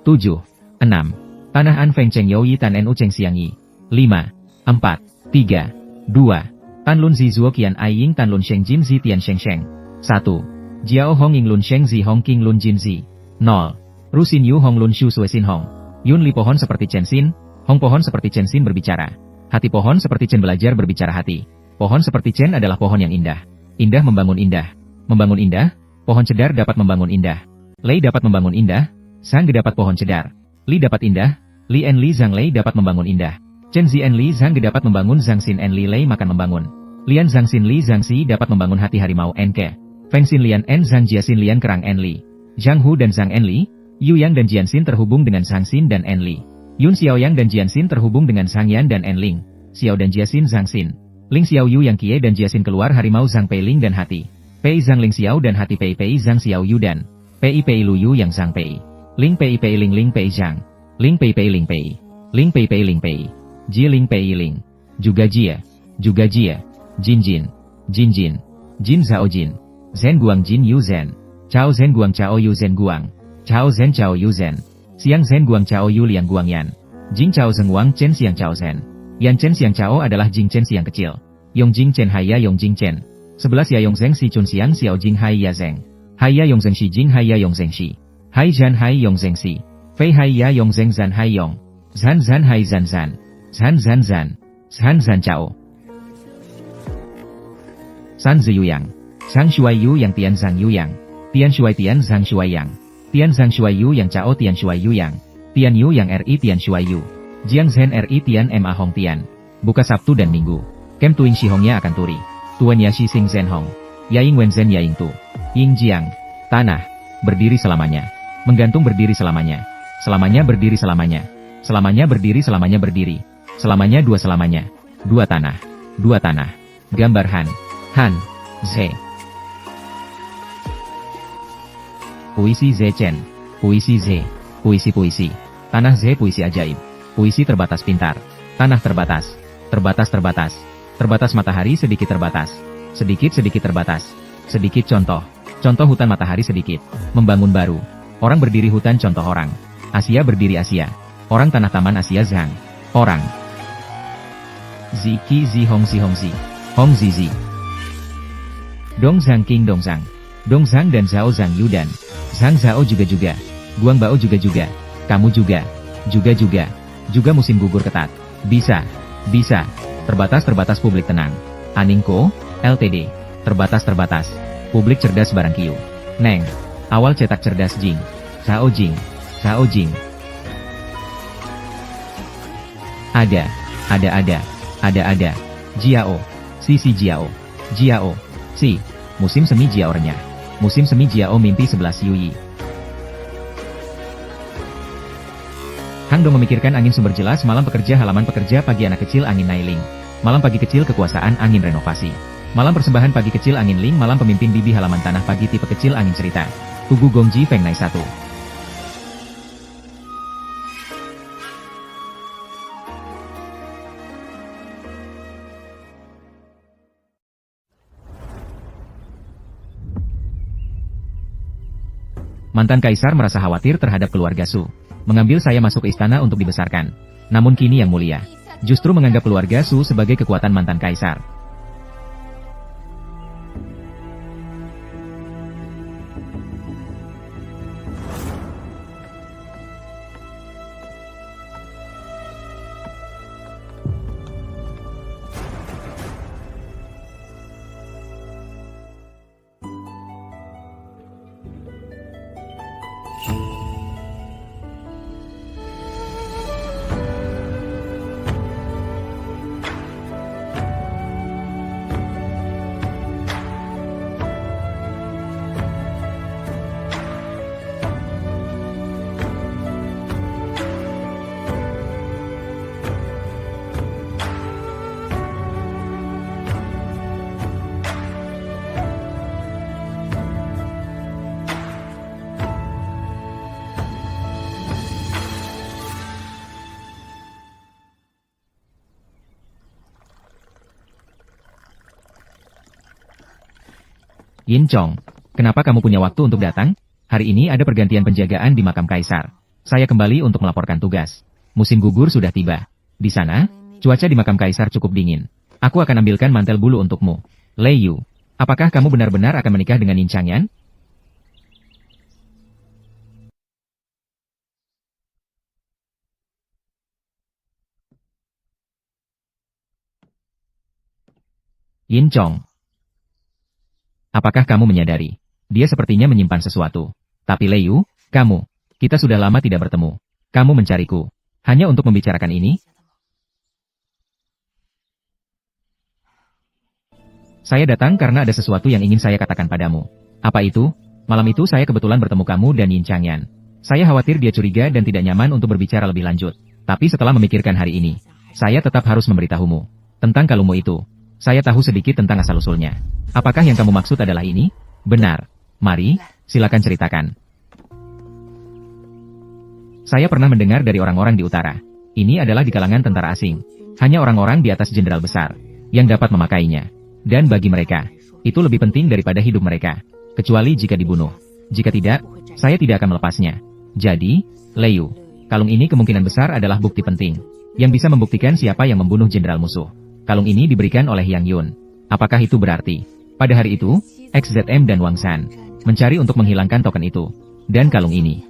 Tujuh. 6. Tanah An Feng Cheng Youyi Tan Nu Cheng Siang Yi. 5. 4. 3. 2. Tan Lun Zi Zuo Qian Ai Ying Tan Lun Sheng Jin Zi Tian Sheng Sheng. 1. Jiao Hong Ying Lun Sheng Zi Hong King Lun Jin Zi. 0. Ru Xin Yu Hong Lun Shu Sue Sin Hong. Yun Li pohon seperti Chen Xin, Hong pohon seperti Chen Xin berbicara. Hati pohon seperti Chen belajar berbicara hati. Pohon seperti Chen adalah pohon yang indah. Indah membangun indah. Membangun indah, pohon cedar dapat membangun indah. Lei dapat membangun indah, Sang Ge dapat pohon cedar. Li dapat indah, Li En Li Zhang Lei dapat membangun indah. Chen Zi En Li Zhang Ge dapat membangun Zhang Xin En Li Lei makan membangun. Lian Zhang Xin Li Zhang Si dapat membangun hati harimau En Ke. Feng Xin Lian En Zhang Jia Xin Lian Kerang En Li. Zhang Hu dan Zhang En Li, Yu Yang dan Jian Xin terhubung dengan Zhang Xin dan En Li. Yun Xiao Yang dan Jian Xin terhubung dengan Zhang Yan dan En Ling. Xiao dan Jia Xin Zhang Xin. Ling Xiao Yu Yang Kie dan Jia Xin keluar harimau Zhang Pei Ling dan hati. Pei Zhang Ling Xiao dan hati Pei Pei Zhang Xiao Yu dan Pei Pei Lu Yu yang Zhang Pei. Ling Pei Pei Ling Ling Pei Zhang. Ling Pei Pei Ling Pei. Ling Pei Pei Ling Pei. Ji Ling Pei Ling. Juga Jia. Juga Jia. Jin Jin. Jin Jin. Jin Zhao Jin. Zhen Guang Jin Yu Zhen. Chao Zhen Guang Chao Yu Zhen Guang. Chao Zhen Chao Yu Zhen. Siang Zhen Guang Chao Yu Liang Guang Yan. Jing Chao Zeng Wang Chen Siang Chao Zhen. Yan Chen Siang Chao adalah Jing Chen Siang kecil. Yong Jing Chen Hai Ya Yong Jing Chen. 11 Ya Yong Zeng Si Chun Siang Xiao Jing Hai Ya Zeng. Hai Ya Yong Zeng Si Jing Hai Ya Yong Zeng Si. Hai Zhan Hai Yong Zeng Si. Fei Hai Ya Yong Zeng Zan Hai Yong. Zhan Zhan Hai Zan Zan. Zhan Zhan Zan. Zhan Zhan Chao. San Zi Yu Yang. Zhang Shuai Yu Yang Tian Zhang Yu Yang. Tian Shuai Tian Zhang Shuai Yang. Tian Zhang Shuai Yu Yang Chao Tian Shuai Yu Yang. Tian Yu Yang RI Tian Shuai Yu. Jiang Zhen RI Tian Ma Hong Tian. Buka Sabtu dan Minggu. Kem Tuing Shi Hongnya akan turi. Tuan Ya Shi Sing Zhen Hong. Yaing Wen Zhen Yaing Tu. Ying Jiang. Tanah. Berdiri selamanya. Menggantung berdiri selamanya. Selamanya berdiri selamanya. Selamanya berdiri selamanya berdiri. Selamanya dua selamanya. Dua tanah. Dua tanah. Gambar Han. Han. Ze. Puisi Ze Chen. Puisi Ze. Puisi-puisi. Tanah Ze puisi ajaib. Puisi terbatas pintar. Tanah terbatas. Terbatas-terbatas. Terbatas matahari sedikit terbatas. Sedikit-sedikit terbatas. Sedikit contoh. Contoh hutan matahari sedikit. Membangun baru. Orang berdiri hutan contoh orang. Asia berdiri Asia. Orang tanah taman Asia Zhang. Orang. Ziki Zi Hong Zi Hong Zi. Hong Zi Zi. Dong Zhang King Dong Zhang. Dong Zhang dan Zhao Zhang Yu dan Zhang Zhao juga. Guang Bao juga. Kamu juga. Juga. Juga musim gugur ketat. Bisa. Terbatas publik tenang. Aningko, Ltd. Terbatas. Publik cerdas barang Kiu. Neng. Awal cetak cerdas Jing. Zhao Jing. Ada. Jiao. Si Jiao. Si. Musim semi Jiao renyah. Musim semi Jiao mimpi 11 Yuyi. Hang Dong memikirkan angin sumber jelas malam pekerja halaman pekerja pagi anak kecil angin Nailing. Malam pagi kecil kekuasaan angin renovasi. Malam persembahan pagi kecil angin Ling malam pemimpin bibi halaman tanah pagi tipe kecil angin cerita. Tugu Gongji Feng Nai 1. Mantan kaisar merasa khawatir terhadap keluarga Su. Mengambil saya masuk ke istana untuk dibesarkan. Namun kini yang mulia, justru menganggap keluarga Su sebagai kekuatan mantan kaisar. Yin Chong, kenapa kamu punya waktu untuk datang? Hari ini ada pergantian penjagaan di makam kaisar. Saya kembali untuk melaporkan tugas. Musim gugur sudah tiba. Di sana, cuaca di makam kaisar cukup dingin. Aku akan ambilkan mantel bulu untukmu. Lei Yu, apakah kamu benar-benar akan menikah dengan Yin Changyan? Yin Chong. Apakah kamu menyadari? Dia sepertinya menyimpan sesuatu. Tapi Lei, kamu, kita sudah lama tidak bertemu. Kamu mencariku. Hanya untuk membicarakan ini? Saya datang karena ada sesuatu yang ingin saya katakan padamu. Apa itu? Malam itu saya kebetulan bertemu kamu dan Yin Changyan. Saya khawatir dia curiga dan tidak nyaman untuk berbicara lebih lanjut. Tapi setelah memikirkan hari ini, saya tetap harus memberitahumu. Tentang kalungmu itu. Saya tahu sedikit tentang asal-usulnya. Apakah yang kamu maksud adalah ini? Benar. Mari, silakan ceritakan. Saya pernah mendengar dari orang-orang di utara. Ini adalah di kalangan tentara asing. Hanya orang-orang di atas jenderal besar yang dapat memakainya. Dan bagi mereka, itu lebih penting daripada hidup mereka. Kecuali jika dibunuh. Jika tidak, saya tidak akan melepasnya. Jadi, Lei, kalung ini kemungkinan besar adalah bukti penting. Yang bisa membuktikan siapa yang membunuh jenderal musuh. Kalung ini diberikan oleh Yang Yun. Apakah itu berarti, pada hari itu, XZM dan Wang San mencari untuk menghilangkan token itu. Dan kalung ini.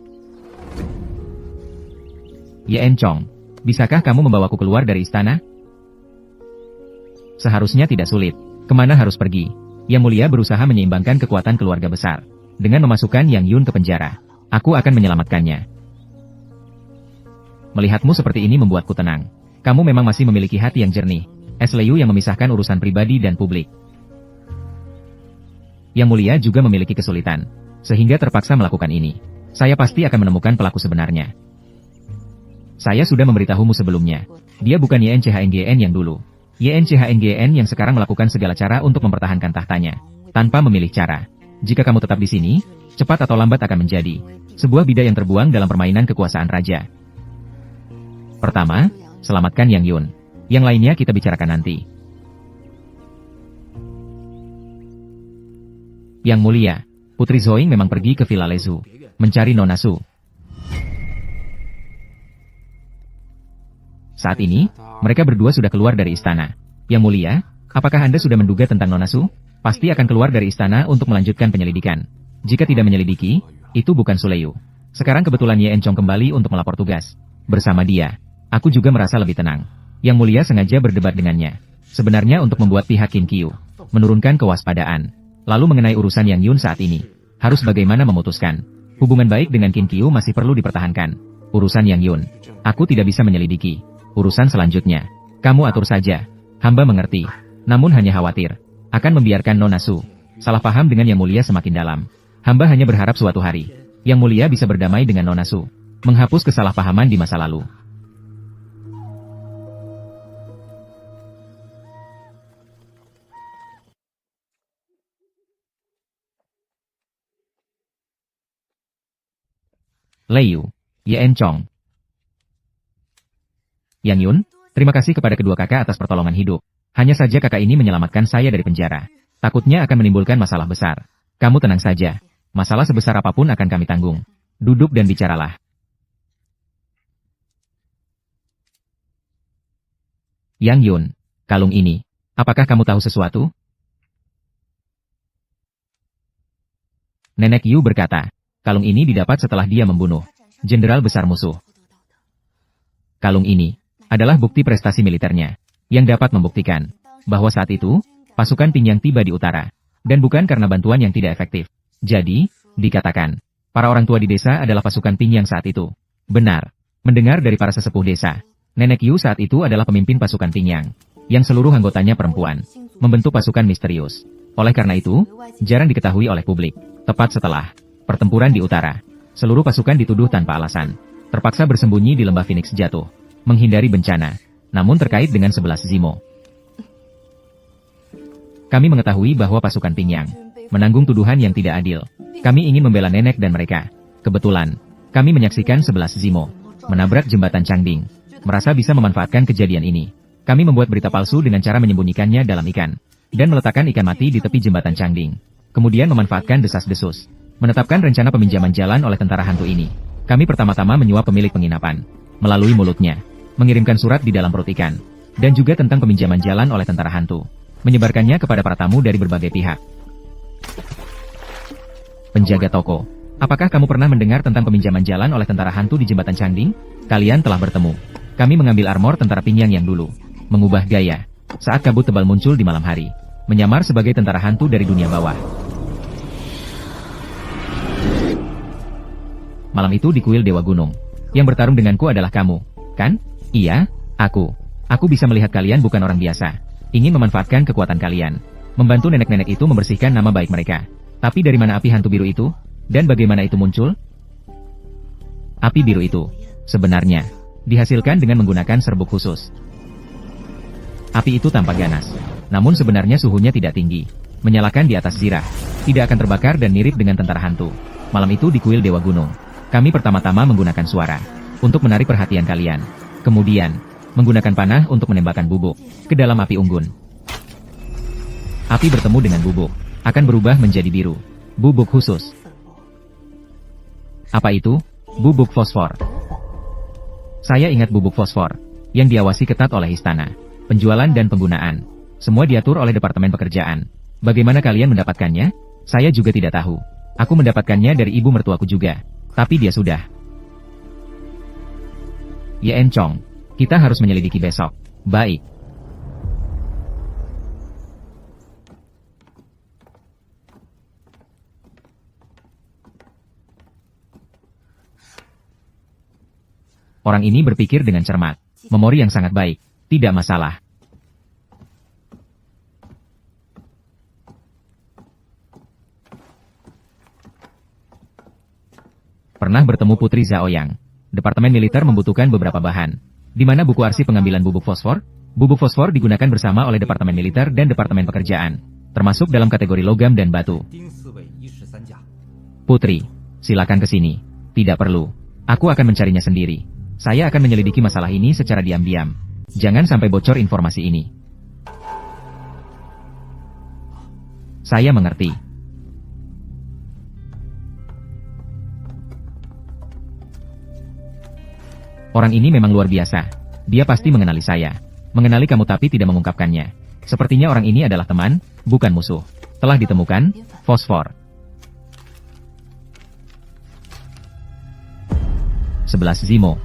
Yen Chong, bisakah kamu membawaku keluar dari istana? Seharusnya tidak sulit. Kemana harus pergi? Yang Mulia berusaha menyeimbangkan kekuatan keluarga besar. Dengan memasukkan Yang Yun ke penjara. Aku akan menyelamatkannya. Melihatmu seperti ini membuatku tenang. Kamu memang masih memiliki hati yang jernih. Lei yang memisahkan urusan pribadi dan publik. Yang Mulia juga memiliki kesulitan. Sehingga terpaksa melakukan ini. Saya pasti akan menemukan pelaku sebenarnya. Saya sudah memberitahumu sebelumnya. Dia bukan YNCHNGN yang dulu. YNCHNGN yang sekarang melakukan segala cara untuk mempertahankan tahtanya. Tanpa memilih cara. Jika kamu tetap di sini, cepat atau lambat akan menjadi sebuah bida yang terbuang dalam permainan kekuasaan raja. Pertama, selamatkan Yang Yun. Yang lainnya kita bicarakan nanti. Yang Mulia, Putri Zoing memang pergi ke Villa Lezu, mencari Nona Su. Saat ini, mereka berdua sudah keluar dari istana. Yang Mulia, apakah Anda sudah menduga tentang Nona Su? Pasti akan keluar dari istana untuk melanjutkan penyelidikan. Jika tidak menyelidiki, itu bukan Suleyu. Sekarang kebetulan Yen Chong kembali untuk melapor tugas. Bersama dia, aku juga merasa lebih tenang. Yang Mulia sengaja berdebat dengannya. Sebenarnya untuk membuat pihak Qin Qiu menurunkan kewaspadaan. Lalu mengenai urusan Yang Yun saat ini, harus bagaimana memutuskan. Hubungan baik dengan Qin Qiu masih perlu dipertahankan. Urusan Yang Yun, aku tidak bisa menyelidiki. Urusan selanjutnya, kamu atur saja. Hamba mengerti. Namun hanya khawatir akan membiarkan Nona Su salah paham dengan Yang Mulia semakin dalam. Hamba hanya berharap suatu hari Yang Mulia bisa berdamai dengan Nona Su, menghapus kesalahpahaman di masa lalu. Lei, Yen Chong. Yang Yun, terima kasih kepada kedua kakak atas pertolongan hidup. Hanya saja kakak ini menyelamatkan saya dari penjara. Takutnya akan menimbulkan masalah besar. Kamu tenang saja. Masalah sebesar apapun akan kami tanggung. Duduk dan bicaralah. Yang Yun, kalung ini. Apakah kamu tahu sesuatu? Nenek Yu berkata, kalung ini didapat setelah dia membunuh jenderal besar musuh. Kalung ini adalah bukti prestasi militernya, yang dapat membuktikan bahwa saat itu, pasukan Pingyang tiba di utara, dan bukan karena bantuan yang tidak efektif. Jadi, dikatakan, para orang tua di desa adalah pasukan Pingyang saat itu. Benar, mendengar dari para sesepuh desa, Nenek Yu saat itu adalah pemimpin pasukan Pingyang, yang seluruh anggotanya perempuan, membentuk pasukan misterius. Oleh karena itu, jarang diketahui oleh publik. Tepat setelah pertempuran di utara, seluruh pasukan dituduh tanpa alasan, terpaksa bersembunyi di lembah Phoenix jatuh, menghindari bencana. Namun terkait dengan 11 Zimo, kami mengetahui bahwa pasukan Pingyang menanggung tuduhan yang tidak adil. Kami ingin membela nenek dan mereka. Kebetulan, kami menyaksikan 11 Zimo menabrak jembatan Changding. Merasa bisa memanfaatkan kejadian ini, kami membuat berita palsu dengan cara menyembunyikannya dalam ikan, dan meletakkan ikan mati di tepi jembatan Changding. Kemudian memanfaatkan desas-desus, menetapkan rencana peminjaman jalan oleh tentara hantu ini. Kami pertama-tama menyuap pemilik penginapan, melalui mulutnya, mengirimkan surat di dalam perut ikan, dan juga tentang peminjaman jalan oleh tentara hantu, menyebarkannya kepada para tamu dari berbagai pihak. Penjaga toko, apakah kamu pernah mendengar tentang peminjaman jalan oleh tentara hantu di jembatan Changding? Kalian telah bertemu. Kami mengambil armor tentara Pingyang yang dulu, mengubah gaya, saat kabut tebal muncul di malam hari. menyamar sebagai tentara hantu dari dunia bawah. Malam itu di kuil Dewa Gunung. Yang bertarung denganku adalah kamu, kan? Iya, aku. Aku bisa melihat kalian bukan orang biasa. Ingin memanfaatkan kekuatan kalian. Membantu nenek-nenek itu membersihkan nama baik mereka. Tapi dari mana api hantu biru itu? Dan bagaimana itu muncul? Api biru itu, sebenarnya, dihasilkan dengan menggunakan serbuk khusus. Api itu tampak ganas. Namun sebenarnya suhunya tidak tinggi. Menyalakan di atas zirah. Tidak akan terbakar dan mirip dengan tentara hantu. Malam itu di kuil Dewa Gunung. Kami pertama-tama menggunakan suara untuk menarik perhatian kalian. Kemudian, menggunakan panah untuk menembakkan bubuk ke dalam api unggun. Api bertemu dengan bubuk, akan berubah menjadi biru. Bubuk khusus. Apa itu? Bubuk fosfor. Saya ingat bubuk fosfor, yang diawasi ketat oleh istana. Penjualan dan penggunaan. Semua diatur oleh Departemen Pekerjaan. Bagaimana kalian mendapatkannya? Saya juga tidak tahu. Aku mendapatkannya dari ibu mertuaku juga. Tapi dia sudah. Ye Encong, kita harus menyelidiki besok. Baik. Orang ini berpikir dengan cermat. Memori yang sangat baik. Tidak masalah. Pernah bertemu Putri Zhaoyang. Departemen Militer membutuhkan beberapa bahan. Di mana buku arsip pengambilan bubuk fosfor? Bubuk fosfor digunakan bersama oleh Departemen Militer dan Departemen Pekerjaan. Termasuk dalam kategori logam dan batu. Putri, silakan ke sini. Tidak perlu. Aku akan mencarinya sendiri. Saya akan menyelidiki masalah ini secara diam-diam. Jangan sampai bocor informasi ini. Saya mengerti. Orang ini memang luar biasa. Dia pasti mengenali saya. Mengenali kamu tapi tidak mengungkapkannya. Sepertinya orang ini adalah teman, bukan musuh. Telah ditemukan, fosfor. 11 Zimo.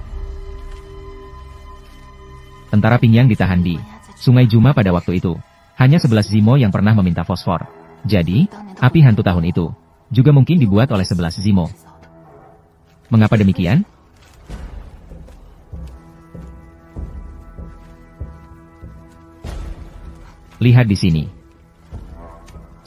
Tentara Pingyang ditahan di Sungai Juma pada waktu itu. Hanya 11 Zimo yang pernah meminta fosfor. Jadi, api hantu tahun itu juga mungkin dibuat oleh 11 Zimo. Mengapa demikian? Lihat di sini.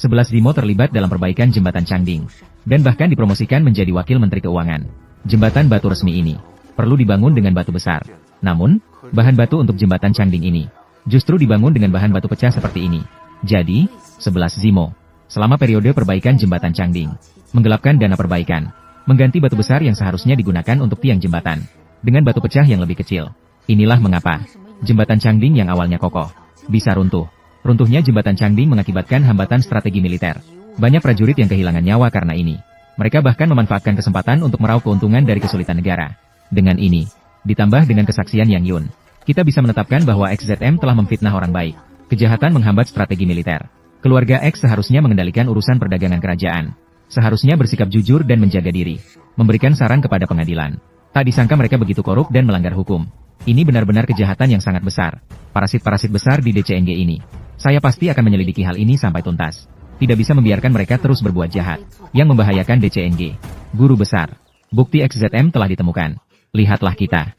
11 Zimo terlibat dalam perbaikan jembatan Changding. Dan bahkan dipromosikan menjadi wakil menteri keuangan. Jembatan batu resmi ini perlu dibangun dengan batu besar. Namun, bahan batu untuk jembatan Changding ini justru dibangun dengan bahan batu pecah seperti ini. Jadi, 11 Zimo selama periode perbaikan jembatan Changding menggelapkan dana perbaikan, mengganti batu besar yang seharusnya digunakan untuk tiang jembatan dengan batu pecah yang lebih kecil. Inilah mengapa jembatan Changding yang awalnya kokoh bisa runtuh. Runtuhnya jembatan Changding mengakibatkan hambatan strategi militer. Banyak prajurit yang kehilangan nyawa karena ini. Mereka bahkan memanfaatkan kesempatan untuk meraup keuntungan dari kesulitan negara. Dengan ini, ditambah dengan kesaksian Yang Yun, kita bisa menetapkan bahwa XZM telah memfitnah orang baik. Kejahatan menghambat strategi militer. Keluarga X seharusnya mengendalikan urusan perdagangan kerajaan. Seharusnya bersikap jujur dan menjaga diri. Memberikan saran kepada pengadilan. Tak disangka mereka begitu korup dan melanggar hukum. Ini benar-benar kejahatan yang sangat besar. Parasit-parasit besar di DCNG ini. Saya pasti akan menyelidiki hal ini sampai tuntas. Tidak bisa membiarkan mereka terus berbuat jahat, yang membahayakan DCNG. Guru besar, bukti XZM telah ditemukan. Lihatlah kita.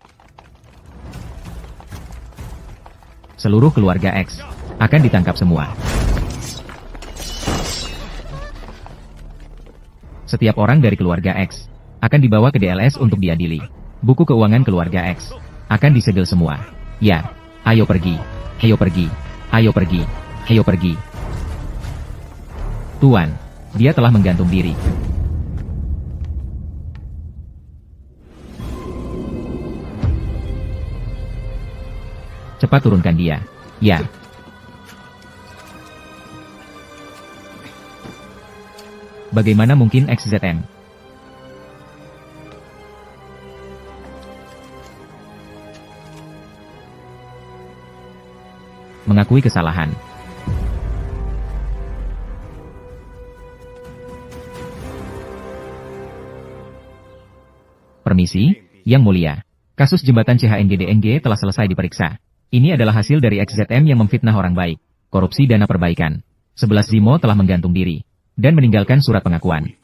Seluruh keluarga X akan ditangkap semua. Setiap orang dari keluarga X akan dibawa ke DLS untuk diadili. Buku keuangan keluarga X akan disegel semua. Ya, ayo pergi. Ayo pergi. Ayo pergi. Ayo pergi. Tuan, dia telah menggantung diri. Cepat turunkan dia. Ya. Bagaimana mungkin XZM? Mengakui kesalahan. Permisi, Yang Mulia. Kasus jembatan CHNG-DNG telah selesai diperiksa. Ini adalah hasil dari XZM yang memfitnah orang baik. Korupsi dana perbaikan. 11 Zimo telah menggantung diri dan meninggalkan surat pengakuan.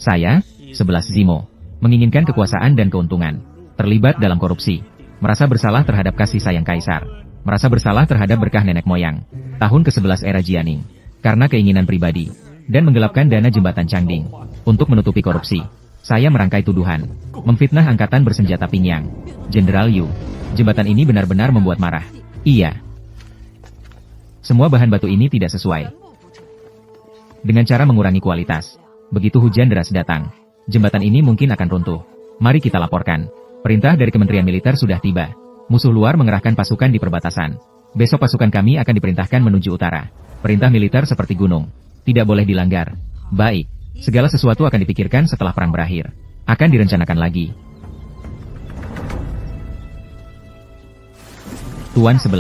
Saya, 11 Zimo, menginginkan kekuasaan dan keuntungan, terlibat dalam korupsi, merasa bersalah terhadap kasih sayang kaisar, merasa bersalah terhadap berkah nenek moyang, tahun ke-11 era Jianing, karena keinginan pribadi, dan menggelapkan dana jembatan Changding, untuk menutupi korupsi. Saya merangkai tuduhan, memfitnah angkatan bersenjata Pingyang, Jenderal Yu. Jembatan ini benar-benar membuat marah. Iya. Semua bahan batu ini tidak sesuai. Dengan cara mengurangi kualitas. Begitu hujan deras datang, jembatan ini mungkin akan runtuh. Mari kita laporkan. Perintah dari Kementerian Militer sudah tiba. Musuh luar mengerahkan pasukan di perbatasan. Besok pasukan kami akan diperintahkan menuju utara. Perintah militer seperti gunung. Tidak boleh dilanggar. Baik. Segala sesuatu akan dipikirkan setelah perang berakhir. Akan direncanakan lagi. Tuan 11.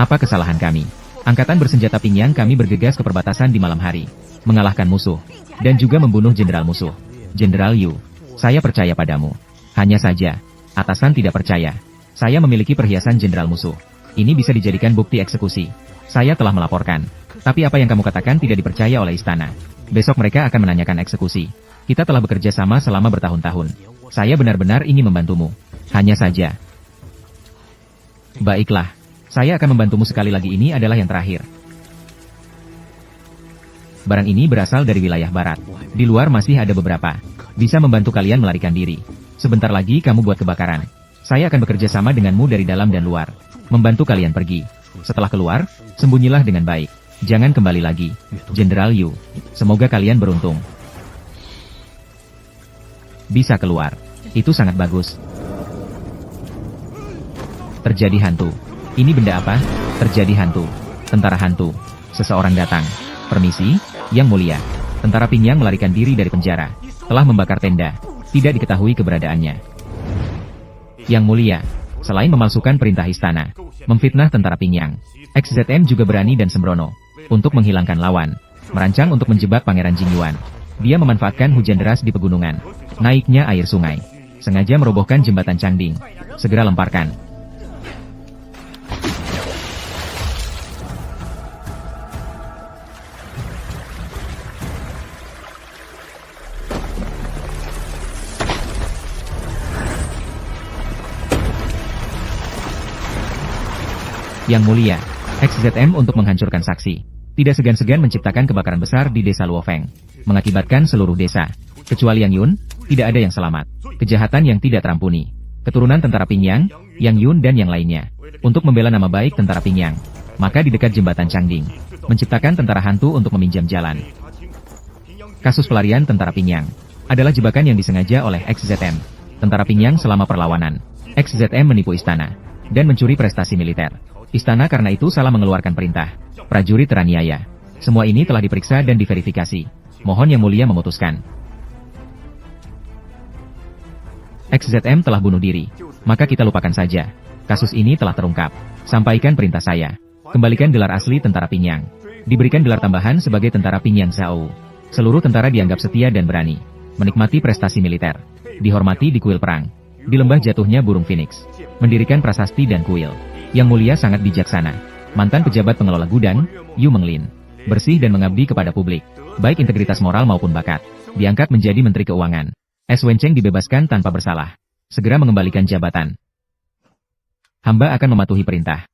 Apa kesalahan kami? Angkatan bersenjata Pingyang kami bergegas ke perbatasan di malam hari. Mengalahkan musuh. Dan juga membunuh jenderal musuh. Jenderal Yu. Saya percaya padamu. Hanya saja, atasan tidak percaya. Saya memiliki perhiasan jenderal musuh. Ini bisa dijadikan bukti eksekusi. Saya telah melaporkan. Tapi apa yang kamu katakan tidak dipercaya oleh istana. Besok mereka akan menanyakan eksekusi. Kita telah bekerja sama selama bertahun-tahun. Saya benar-benar ingin membantumu. Hanya saja. Baiklah. Saya akan membantumu sekali lagi, ini adalah yang terakhir. Barang ini berasal dari wilayah barat. Di luar masih ada beberapa. Bisa membantu kalian melarikan diri. Sebentar lagi kamu buat kebakaran. Saya akan bekerja sama denganmu dari dalam dan luar. Membantu kalian pergi. Setelah keluar, sembunyilah dengan baik. Jangan kembali lagi. Jenderal Yu. Semoga kalian beruntung. Bisa keluar. Itu sangat bagus. Terjadi hantu. Ini benda apa? Terjadi hantu. Tentara hantu. Seseorang datang. Permisi, Yang Mulia. Tentara Pingyang melarikan diri dari penjara. Telah membakar tenda. Tidak diketahui keberadaannya. Yang Mulia. Selain memalsukan perintah istana, memfitnah tentara Pingyang, XZM juga berani dan sembrono untuk menghilangkan lawan, merancang untuk menjebak Pangeran Jingyuan. Dia memanfaatkan hujan deras di pegunungan, naiknya air sungai, sengaja merobohkan jembatan Changding. Segera lemparkan. Yang Mulia, XZM untuk menghancurkan saksi. Tidak segan-segan menciptakan kebakaran besar di desa Luofeng. Mengakibatkan seluruh desa. Kecuali Yang Yun, tidak ada yang selamat. Kejahatan yang tidak terampuni. Keturunan tentara Pingyang, Yang Yun dan yang lainnya. Untuk membela nama baik tentara Pingyang. Maka di dekat jembatan Changding. Menciptakan tentara hantu untuk meminjam jalan. Kasus pelarian tentara Pingyang. Adalah jebakan yang disengaja oleh XZM. Tentara Pingyang selama perlawanan. XZM menipu istana. Dan mencuri prestasi militer. Istana karena itu salah mengeluarkan perintah. Prajurit teraniaya. Semua ini telah diperiksa dan diverifikasi. Mohon Yang Mulia memutuskan. XZM telah bunuh diri. Maka kita lupakan saja. Kasus ini telah terungkap. Sampaikan perintah saya. Kembalikan gelar asli tentara Pingyang. Diberikan gelar tambahan sebagai tentara Pingyang Zhao. Seluruh tentara dianggap setia dan berani. Menikmati prestasi militer. Dihormati di kuil perang. Di lembah jatuhnya burung phoenix. Mendirikan prasasti dan kuil. Yang Mulia sangat bijaksana. Mantan pejabat pengelola gudang, Yu Menglin. Bersih dan mengabdi kepada publik. Baik integritas moral maupun bakat. Diangkat menjadi Menteri Keuangan. S. Wencheng dibebaskan tanpa bersalah. Segera mengembalikan jabatan. Hamba akan mematuhi perintah.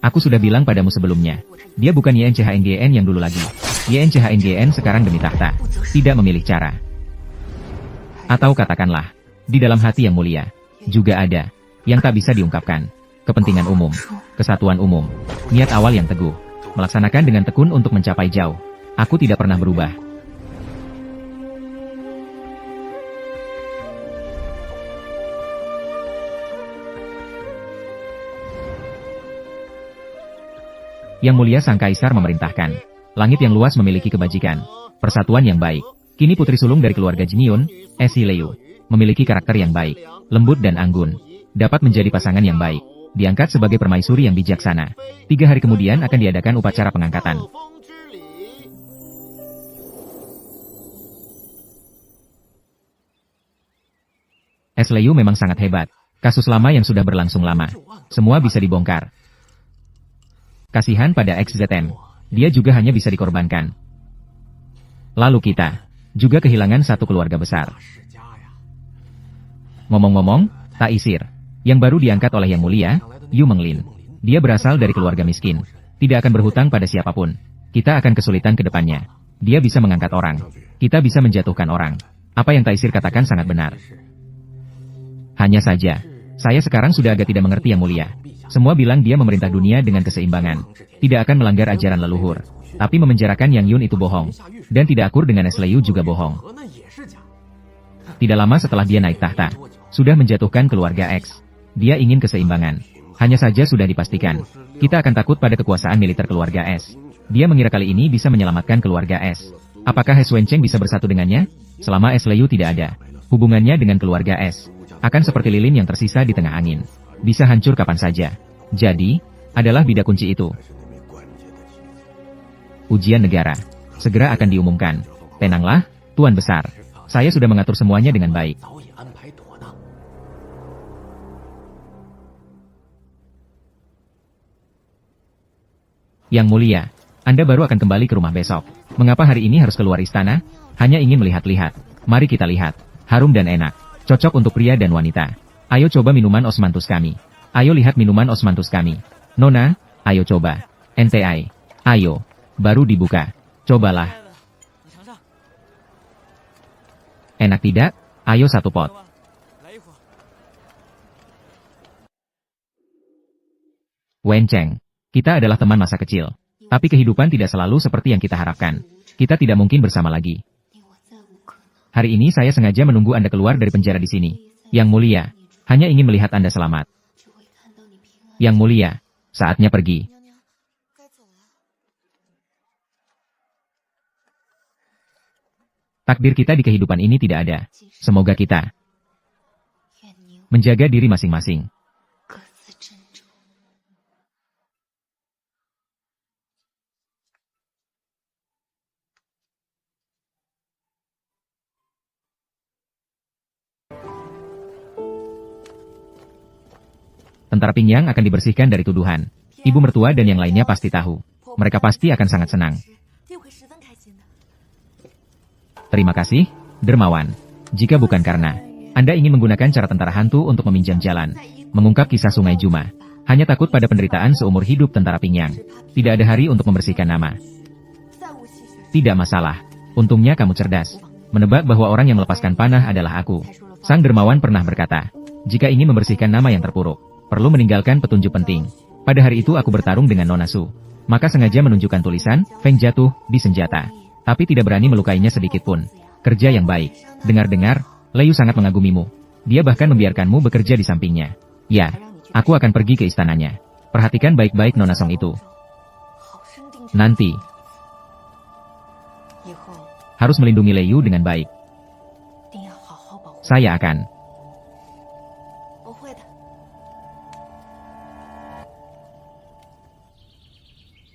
Aku sudah bilang padamu sebelumnya. Dia bukan YNCHNGN yang dulu lagi. YNCHNGN sekarang demi tahta. Tidak memilih cara. Atau katakanlah, di dalam hati Yang Mulia, juga ada, yang tak bisa diungkapkan. Kepentingan umum, kesatuan umum, niat awal yang teguh, melaksanakan dengan tekun untuk mencapai jauh. Aku tidak pernah berubah. Yang Mulia Sang Kaisar memerintahkan. Langit yang luas memiliki kebajikan. Persatuan yang baik. Kini putri sulung dari keluarga Jiniun, Esi Liu, memiliki karakter yang baik, lembut dan anggun. Dapat menjadi pasangan yang baik. Diangkat sebagai permaisuri yang bijaksana. 3 hari kemudian akan diadakan upacara pengangkatan. Es Liu memang sangat hebat. Kasus lama yang sudah berlangsung lama. Semua bisa dibongkar. Kasihan pada XZM. Dia juga hanya bisa dikorbankan. Lalu kita juga kehilangan satu keluarga besar. Ngomong-ngomong, Taisir, yang baru diangkat oleh Yang Mulia, Yu Menglin. Dia berasal dari keluarga miskin. Tidak akan berhutang pada siapapun. Kita akan kesulitan ke depannya. Dia bisa mengangkat orang. Kita bisa menjatuhkan orang. Apa yang Taisir katakan sangat benar. Hanya saja, saya sekarang sudah agak tidak mengerti Yang Mulia. Semua bilang dia memerintah dunia dengan keseimbangan. Tidak akan melanggar ajaran leluhur. Tapi memenjarakan Yang Yun itu bohong. Dan tidak akur dengan Es Liu juga bohong. Tidak lama setelah dia naik tahta, sudah menjatuhkan keluarga X. Dia ingin keseimbangan. Hanya saja sudah dipastikan. Kita akan takut pada kekuasaan militer keluarga S. Dia mengira kali ini bisa menyelamatkan keluarga S. Apakah He Xuancheng bisa bersatu dengannya? Selama Es Liu tidak ada, hubungannya dengan keluarga S akan seperti lilin yang tersisa di tengah angin. Bisa hancur kapan saja. Jadi, adalah bidak kunci itu. Ujian negara segera akan diumumkan. Tenanglah, Tuan Besar. Saya sudah mengatur semuanya dengan baik. Yang Mulia, Anda baru akan kembali ke rumah besok. Mengapa hari ini harus keluar istana? Hanya ingin melihat-lihat. Mari kita lihat. Harum dan enak. Cocok untuk pria dan wanita. Ayo coba minuman osmanthus kami. Ayo lihat minuman osmanthus kami. Nona, ayo coba. NTI. Ayo. Baru dibuka. Cobalah. Enak tidak? Ayo satu pot. Wen Cheng. Kita adalah teman masa kecil. Tapi kehidupan tidak selalu seperti yang kita harapkan. Kita tidak mungkin bersama lagi. Hari ini saya sengaja menunggu Anda keluar dari penjara di sini. Yang Mulia, hanya ingin melihat Anda selamat. Yang Mulia, saatnya pergi. Takdir kita di kehidupan ini tidak ada. Semoga kita menjaga diri masing-masing. Tentara Pingyang akan dibersihkan dari tuduhan. Ibu mertua dan yang lainnya pasti tahu. Mereka pasti akan sangat senang. Terima kasih, Dermawan. Jika bukan karena Anda ingin menggunakan cara tentara hantu untuk meminjam jalan, mengungkap kisah Sungai Juma, hanya takut pada penderitaan seumur hidup tentara Pingyang. Tidak ada hari untuk membersihkan nama. Tidak masalah. Untungnya kamu cerdas. Menebak bahwa orang yang melepaskan panah adalah aku. Sang Dermawan pernah berkata, jika ingin membersihkan nama yang terpuruk, perlu meninggalkan petunjuk penting. Pada hari itu aku bertarung dengan Nona Su. Maka sengaja menunjukkan tulisan, Feng jatuh, di senjata. Tapi tidak berani melukainya sedikit pun. Kerja yang baik. Dengar-dengar, Liu sangat mengagumimu. Dia bahkan membiarkanmu bekerja di sampingnya. Ya, aku akan pergi ke istananya. Perhatikan baik-baik Nona Song itu. Nanti. Harus melindungi Liu dengan baik. Saya akan.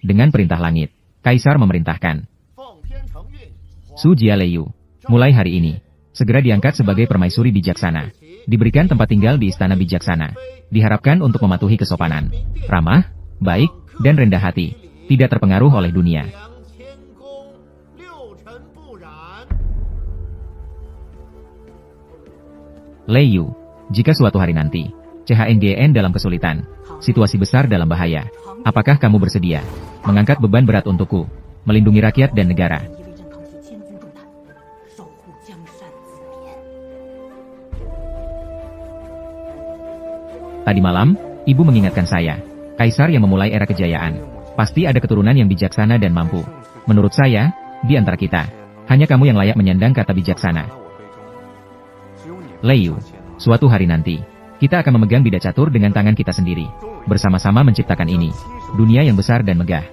Dengan perintah langit, Kaisar memerintahkan. Su Jia Liu, mulai hari ini, segera diangkat sebagai permaisuri bijaksana. Diberikan tempat tinggal di istana bijaksana. Diharapkan untuk mematuhi kesopanan, ramah, baik, dan rendah hati. Tidak terpengaruh oleh dunia. Liu, jika suatu hari nanti, CHNGN dalam kesulitan, situasi besar dalam bahaya, apakah kamu bersedia mengangkat beban berat untukku, melindungi rakyat dan negara? Tadi malam, ibu mengingatkan saya, Kaisar yang memulai era kejayaan, pasti ada keturunan yang bijaksana dan mampu. Menurut saya, di antara kita, hanya kamu yang layak menyandang kata bijaksana. Liu, suatu hari nanti, kita akan memegang bidak catur dengan tangan kita sendiri. Bersama-sama menciptakan ini, dunia yang besar dan megah.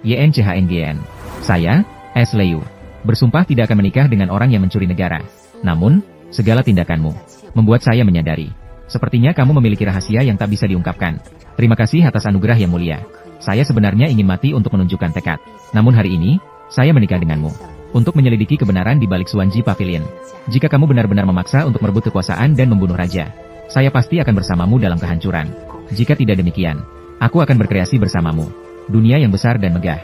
YNCHNGN. Saya, Es Liu, bersumpah tidak akan menikah dengan orang yang mencuri negara. Namun, segala tindakanmu membuat saya menyadari. Sepertinya kamu memiliki rahasia yang tak bisa diungkapkan. Terima kasih atas anugerah yang mulia. Saya sebenarnya ingin mati untuk menunjukkan tekad. Namun hari ini, saya menikah denganmu. Untuk menyelidiki kebenaran di balik Xuanji Pavilion. Jika kamu benar-benar memaksa untuk merebut kekuasaan dan membunuh raja, saya pasti akan bersamamu dalam kehancuran. Jika tidak demikian, aku akan berkreasi bersamamu. Dunia yang besar dan megah.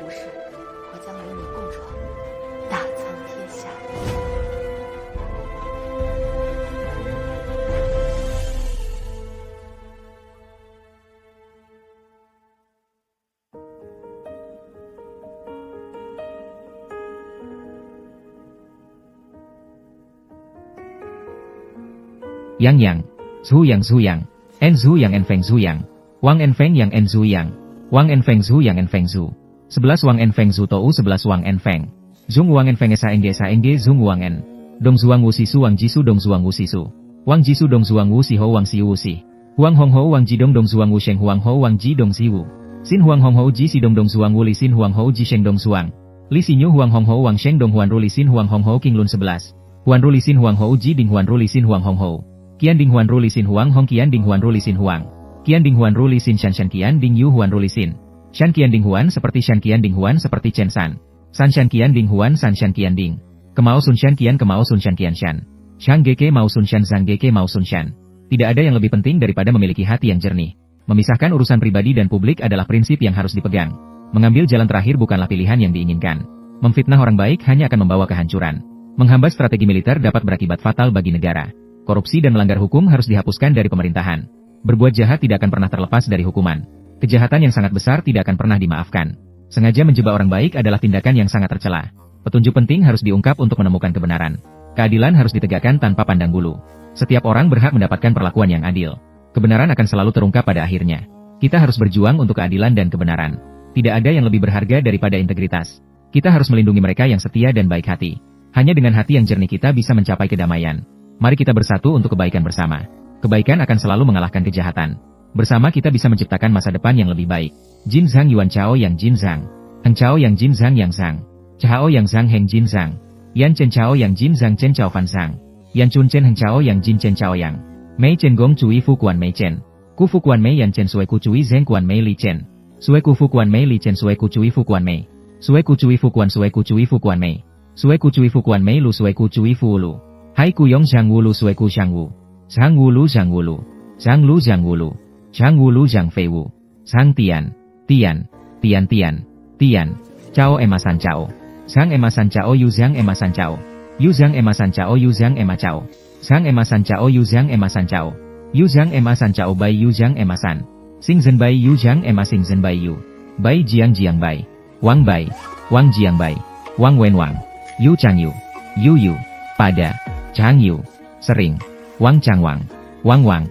Yang, Zhu Yang, En Zhu Yang En Feng Zhu Yang, Wang En Feng Yang En Zhu Yang, Wang En Feng Zhu Yang En Feng Zhu, 11 Wang En Feng Zhu Tou 11 Wang En Feng, Zung Wang En Feng Esa Engge Zung Wang En, Dong Zuang Wu Sisu Wang Jisu Dong Zuang Wu Sisu, Wang Jisu Dong Zuang Wu Si Ho Wang Si Wu Si, Huang Hong Ho Wang Ji Dong Dong Zuang Wu Sheng Huang Ho Wang Ji Dong Si Wu, Sin Huang Hong Ho Ji Si Dong Dong Zuang Wu Li Sin Huang Ho Ji Sheng Dong Zuang, Li Sinyu Huang Hong Ho Wang Sheng Dong Huan Ru Li Sin Huang Hong Ho King Lun 11, Huan Ru Li Sin Huang Ho Ji Ding Huan Ru Li Sin Huang Hong Ho, Qian Ding Huan Ru Li Sin Huang Hong Qian Ding Huan Ru Li Sin Huang, Qian Ding Huan Ru Li Sin Shan Shan Qian Ding Yu Huan Ru Li Sin, Shan Qian Ding Huan seperti Shan Qian Ding Huan seperti Chen San, San Shan Qian Ding Huan San Shan Qian Ding, Kemao Sun Shan Qian Kemao Sun Shan Qian Shan, Shang Geke Mao Sun Shan Zhang Geke Mao Sun Shan. Tidak ada yang lebih penting daripada memiliki hati yang jernih. Memisahkan urusan pribadi dan publik adalah prinsip yang harus dipegang. Mengambil jalan terakhir bukanlah pilihan yang diinginkan. Memfitnah orang baik hanya akan membawa kehancuran. Menghambat strategi militer dapat berakibat fatal bagi negara. Korupsi dan melanggar hukum harus dihapuskan dari pemerintahan. Berbuat jahat tidak akan pernah terlepas dari hukuman. Kejahatan yang sangat besar tidak akan pernah dimaafkan. Sengaja menjebak orang baik adalah tindakan yang sangat tercela. Petunjuk penting harus diungkap untuk menemukan kebenaran. Keadilan harus ditegakkan tanpa pandang bulu. Setiap orang berhak mendapatkan perlakuan yang adil. Kebenaran akan selalu terungkap pada akhirnya. Kita harus berjuang untuk keadilan dan kebenaran. Tidak ada yang lebih berharga daripada integritas. Kita harus melindungi mereka yang setia dan baik hati. Hanya dengan hati yang jernih kita bisa mencapai kedamaian. Mari kita bersatu untuk kebaikan bersama. Kebaikan akan selalu mengalahkan kejahatan. Bersama kita bisa menciptakan masa depan yang lebih baik. Jin Zhang Yuan Chao Yang Jin Zhang. Heng Chao Yang Jin Zhang Yang Zhang. Chao Yang Zhang Heng Jin Zhang. Yan Chen Chao Yang Jin Zhang Chen Chao Fan Zhang. Yan Chun Chen Heng Chao Yang Jin Chen Chao Yang. Mei Chen Gong Cui Fu Kuan Mei Chen. Ku Fu Kuan Mei Yan Chen Sui Ku Cui Zeng Kuan Mei Li Chen. Sui Ku Fu Kuan Mei Li Chen Sui Ku Cui Fu Kuan Mei. Sui Ku Cui Fu Kuan Sui Ku Cui Fu Kuan Mei. Sui Ku Cui Fu Kuan Mei Lu Sui Ku Cui Fu Lu. Hai Ku Yong Zhang Wu Lu Sui Ku Shang Wu. Zhang Wu Lu Zhang Wu Lu. Zhang Lu Zhang Wu Lu. Zhang Wu Lu Zhang Fei Wu. Zhang Tian. Tian. Tian Tian. Tian. Chao Emma San Chao. Zhang Emma San Chao Yu Zhang Emma San Chao. Yu Zhang Emma San Chao Yu Zhang Emma Chao. Zhang Emma San Chao Yu Zhang Emma San Chao. Yu Zhang Emma San Chao Bai Yu Zhang Emma San. Sing Zhen Bai Yu Zhang Emma Sing Zhen Bai Yu. Bai Jiang Jiang Bai. Wang Bai. Wang Jiang Bai. Wang Wen Wang. Yu Chang Yu. Yu Yu. Pada. Chang Yu. Sering. Wang Chang Wang. Wang Wang.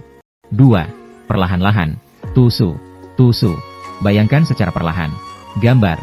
2. Perlahan-lahan. Tusu. Tusu. Bayangkan secara perlahan. Gambar.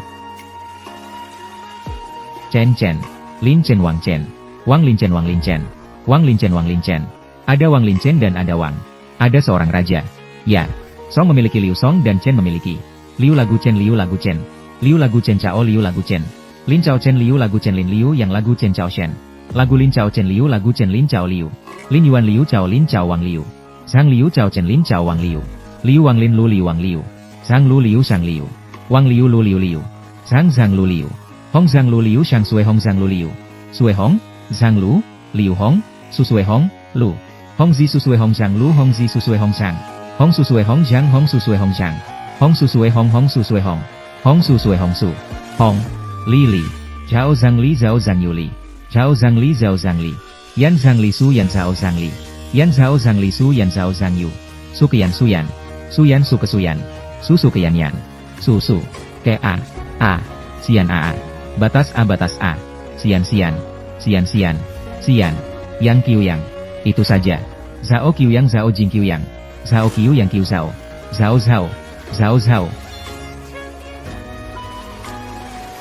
Chen Chen. Lin Chen Wang Chen. Wang Lin Chen Wang Lin Chen. Wang Lin Chen Wang Lin Chen. Ada Wang Lin Chen dan ada Wang. Ada seorang raja. Ya. Song memiliki Liu Song dan Chen memiliki Liu Lagu Chen Liu Lagu Chen. Liu Lagu Chen Chao Liu Lagu Chen. Lin Chao Chen Liu Lagu Chen Lin Liu yang Lagu Chen Chao Shen. Lagu Lin Chao Chen Liu Lagu Chen Lin Chao Liu. Lin Yuan Liu Chao Lin Chao Wang Liu. Zhang Liu Chao Chen Lin Chao Wang Liu. Liu Wang Lin Lu Liu Wang Liu. Zhang Lu Liu Shang Liu. Wang Liu Lu Liu Liu. Zhang Zhang Lu Liu. Hong Zhang Lu Liu Shang Sui Hong Zhang Lu Liu. Sui Hong, Zhang Lu, Liu Hong, Su Sui Hong, Lu. Hong Zi Su Sui Hong Zhang Lu Hong Zi Su Sui Hong Zhang. Hong Su Sui Hong Zhang Hong Su Sui Hong Zhang. Hong Su Sui Hong Hong Su Sui Hong. Hong Su Sui Hong Su. Hong. Li Li. Zhao Zhang Li Zhao Zhang Yu Li. Zhao Zhang Li Zhao Zhang Li. Yan Zhang Li Su Yan Zhao Zhang Li. Yan Zhao Zhang Li Su Yan Zhao Zhang Yu. Su Ke Yan Su Yan. Su Yan Su Ke Su Yan. Su Su Ke Yan Yan. Su Su. Ke A. A. Sian A. Batas A batas A. Sian Sian. Sian Sian. Sian. Yang Qiu Yang. Itu saja. Zhao Qiu Yang Zhao Jing Qiu Yang. Zhao Qiu Yang Qiu Zhao. Zhao Zhao. Zhao Zhao.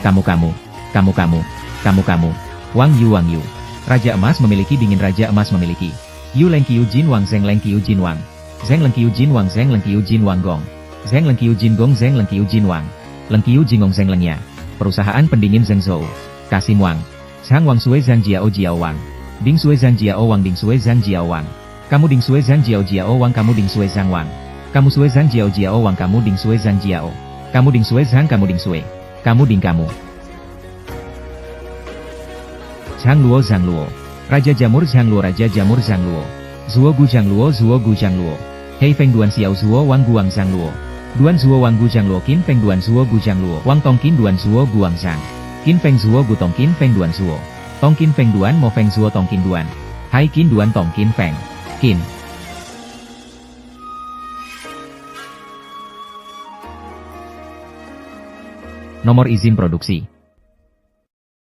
Kamu. Wang Yu. Raja Emas memiliki dingin Raja Emas memiliki. Yu Leng Qiu Jin Wang Zeng Leng Qiu Jin Wang. Zeng Leng Qiu Jin Wang Zeng Leng Qiu Jin Wang Gong. Zeng Leng Qiu Jin Gong Zeng Leng Qiu Jin Wang. Leng Qiu Jingong Zeng Lengya. Perusahaan pendingin Zhengzhou. Kasim Wang. Zhang Wang Sui Zhang Jiao Jiao Wang. Ding Sui Zhang Jiao Wang Ding Sui Zhang Jiao Wang. Kamu Ding Sui Zhang Jiao Jiao Wang kamu Ding Sui Zhang Wang. Kamu Sui Zhang Jiao Jiao Wang kamu Ding Sui Zhang Jiao. Kamu Ding Sui Zhang kamu Ding Sui. Kamu Ding kamu. Zhang Luo Zhang Luo. Raja Jamur Zhang Luo Raja Jamur Zhang Luo. Zuo Gu Zhang Luo Zuo Gu Zhang Luo. Hei Feng Duan Xiao Zuo Wang Guang Zhang Luo. Duan Zuo Wang Gu Zhang Luo Qin Feng Duan Zuo Gu Zhang Luo. Wang Tong Qin Duan Zuo Guang Zhang. Qin Feng Zuo Gu Tong Qin Feng Duan Zuo. Tong Qin Feng Duan Mo Feng Zuo Tong Qin Duan. Hai Qin Duan Tong Qin Feng. Qin. Nomor izin produksi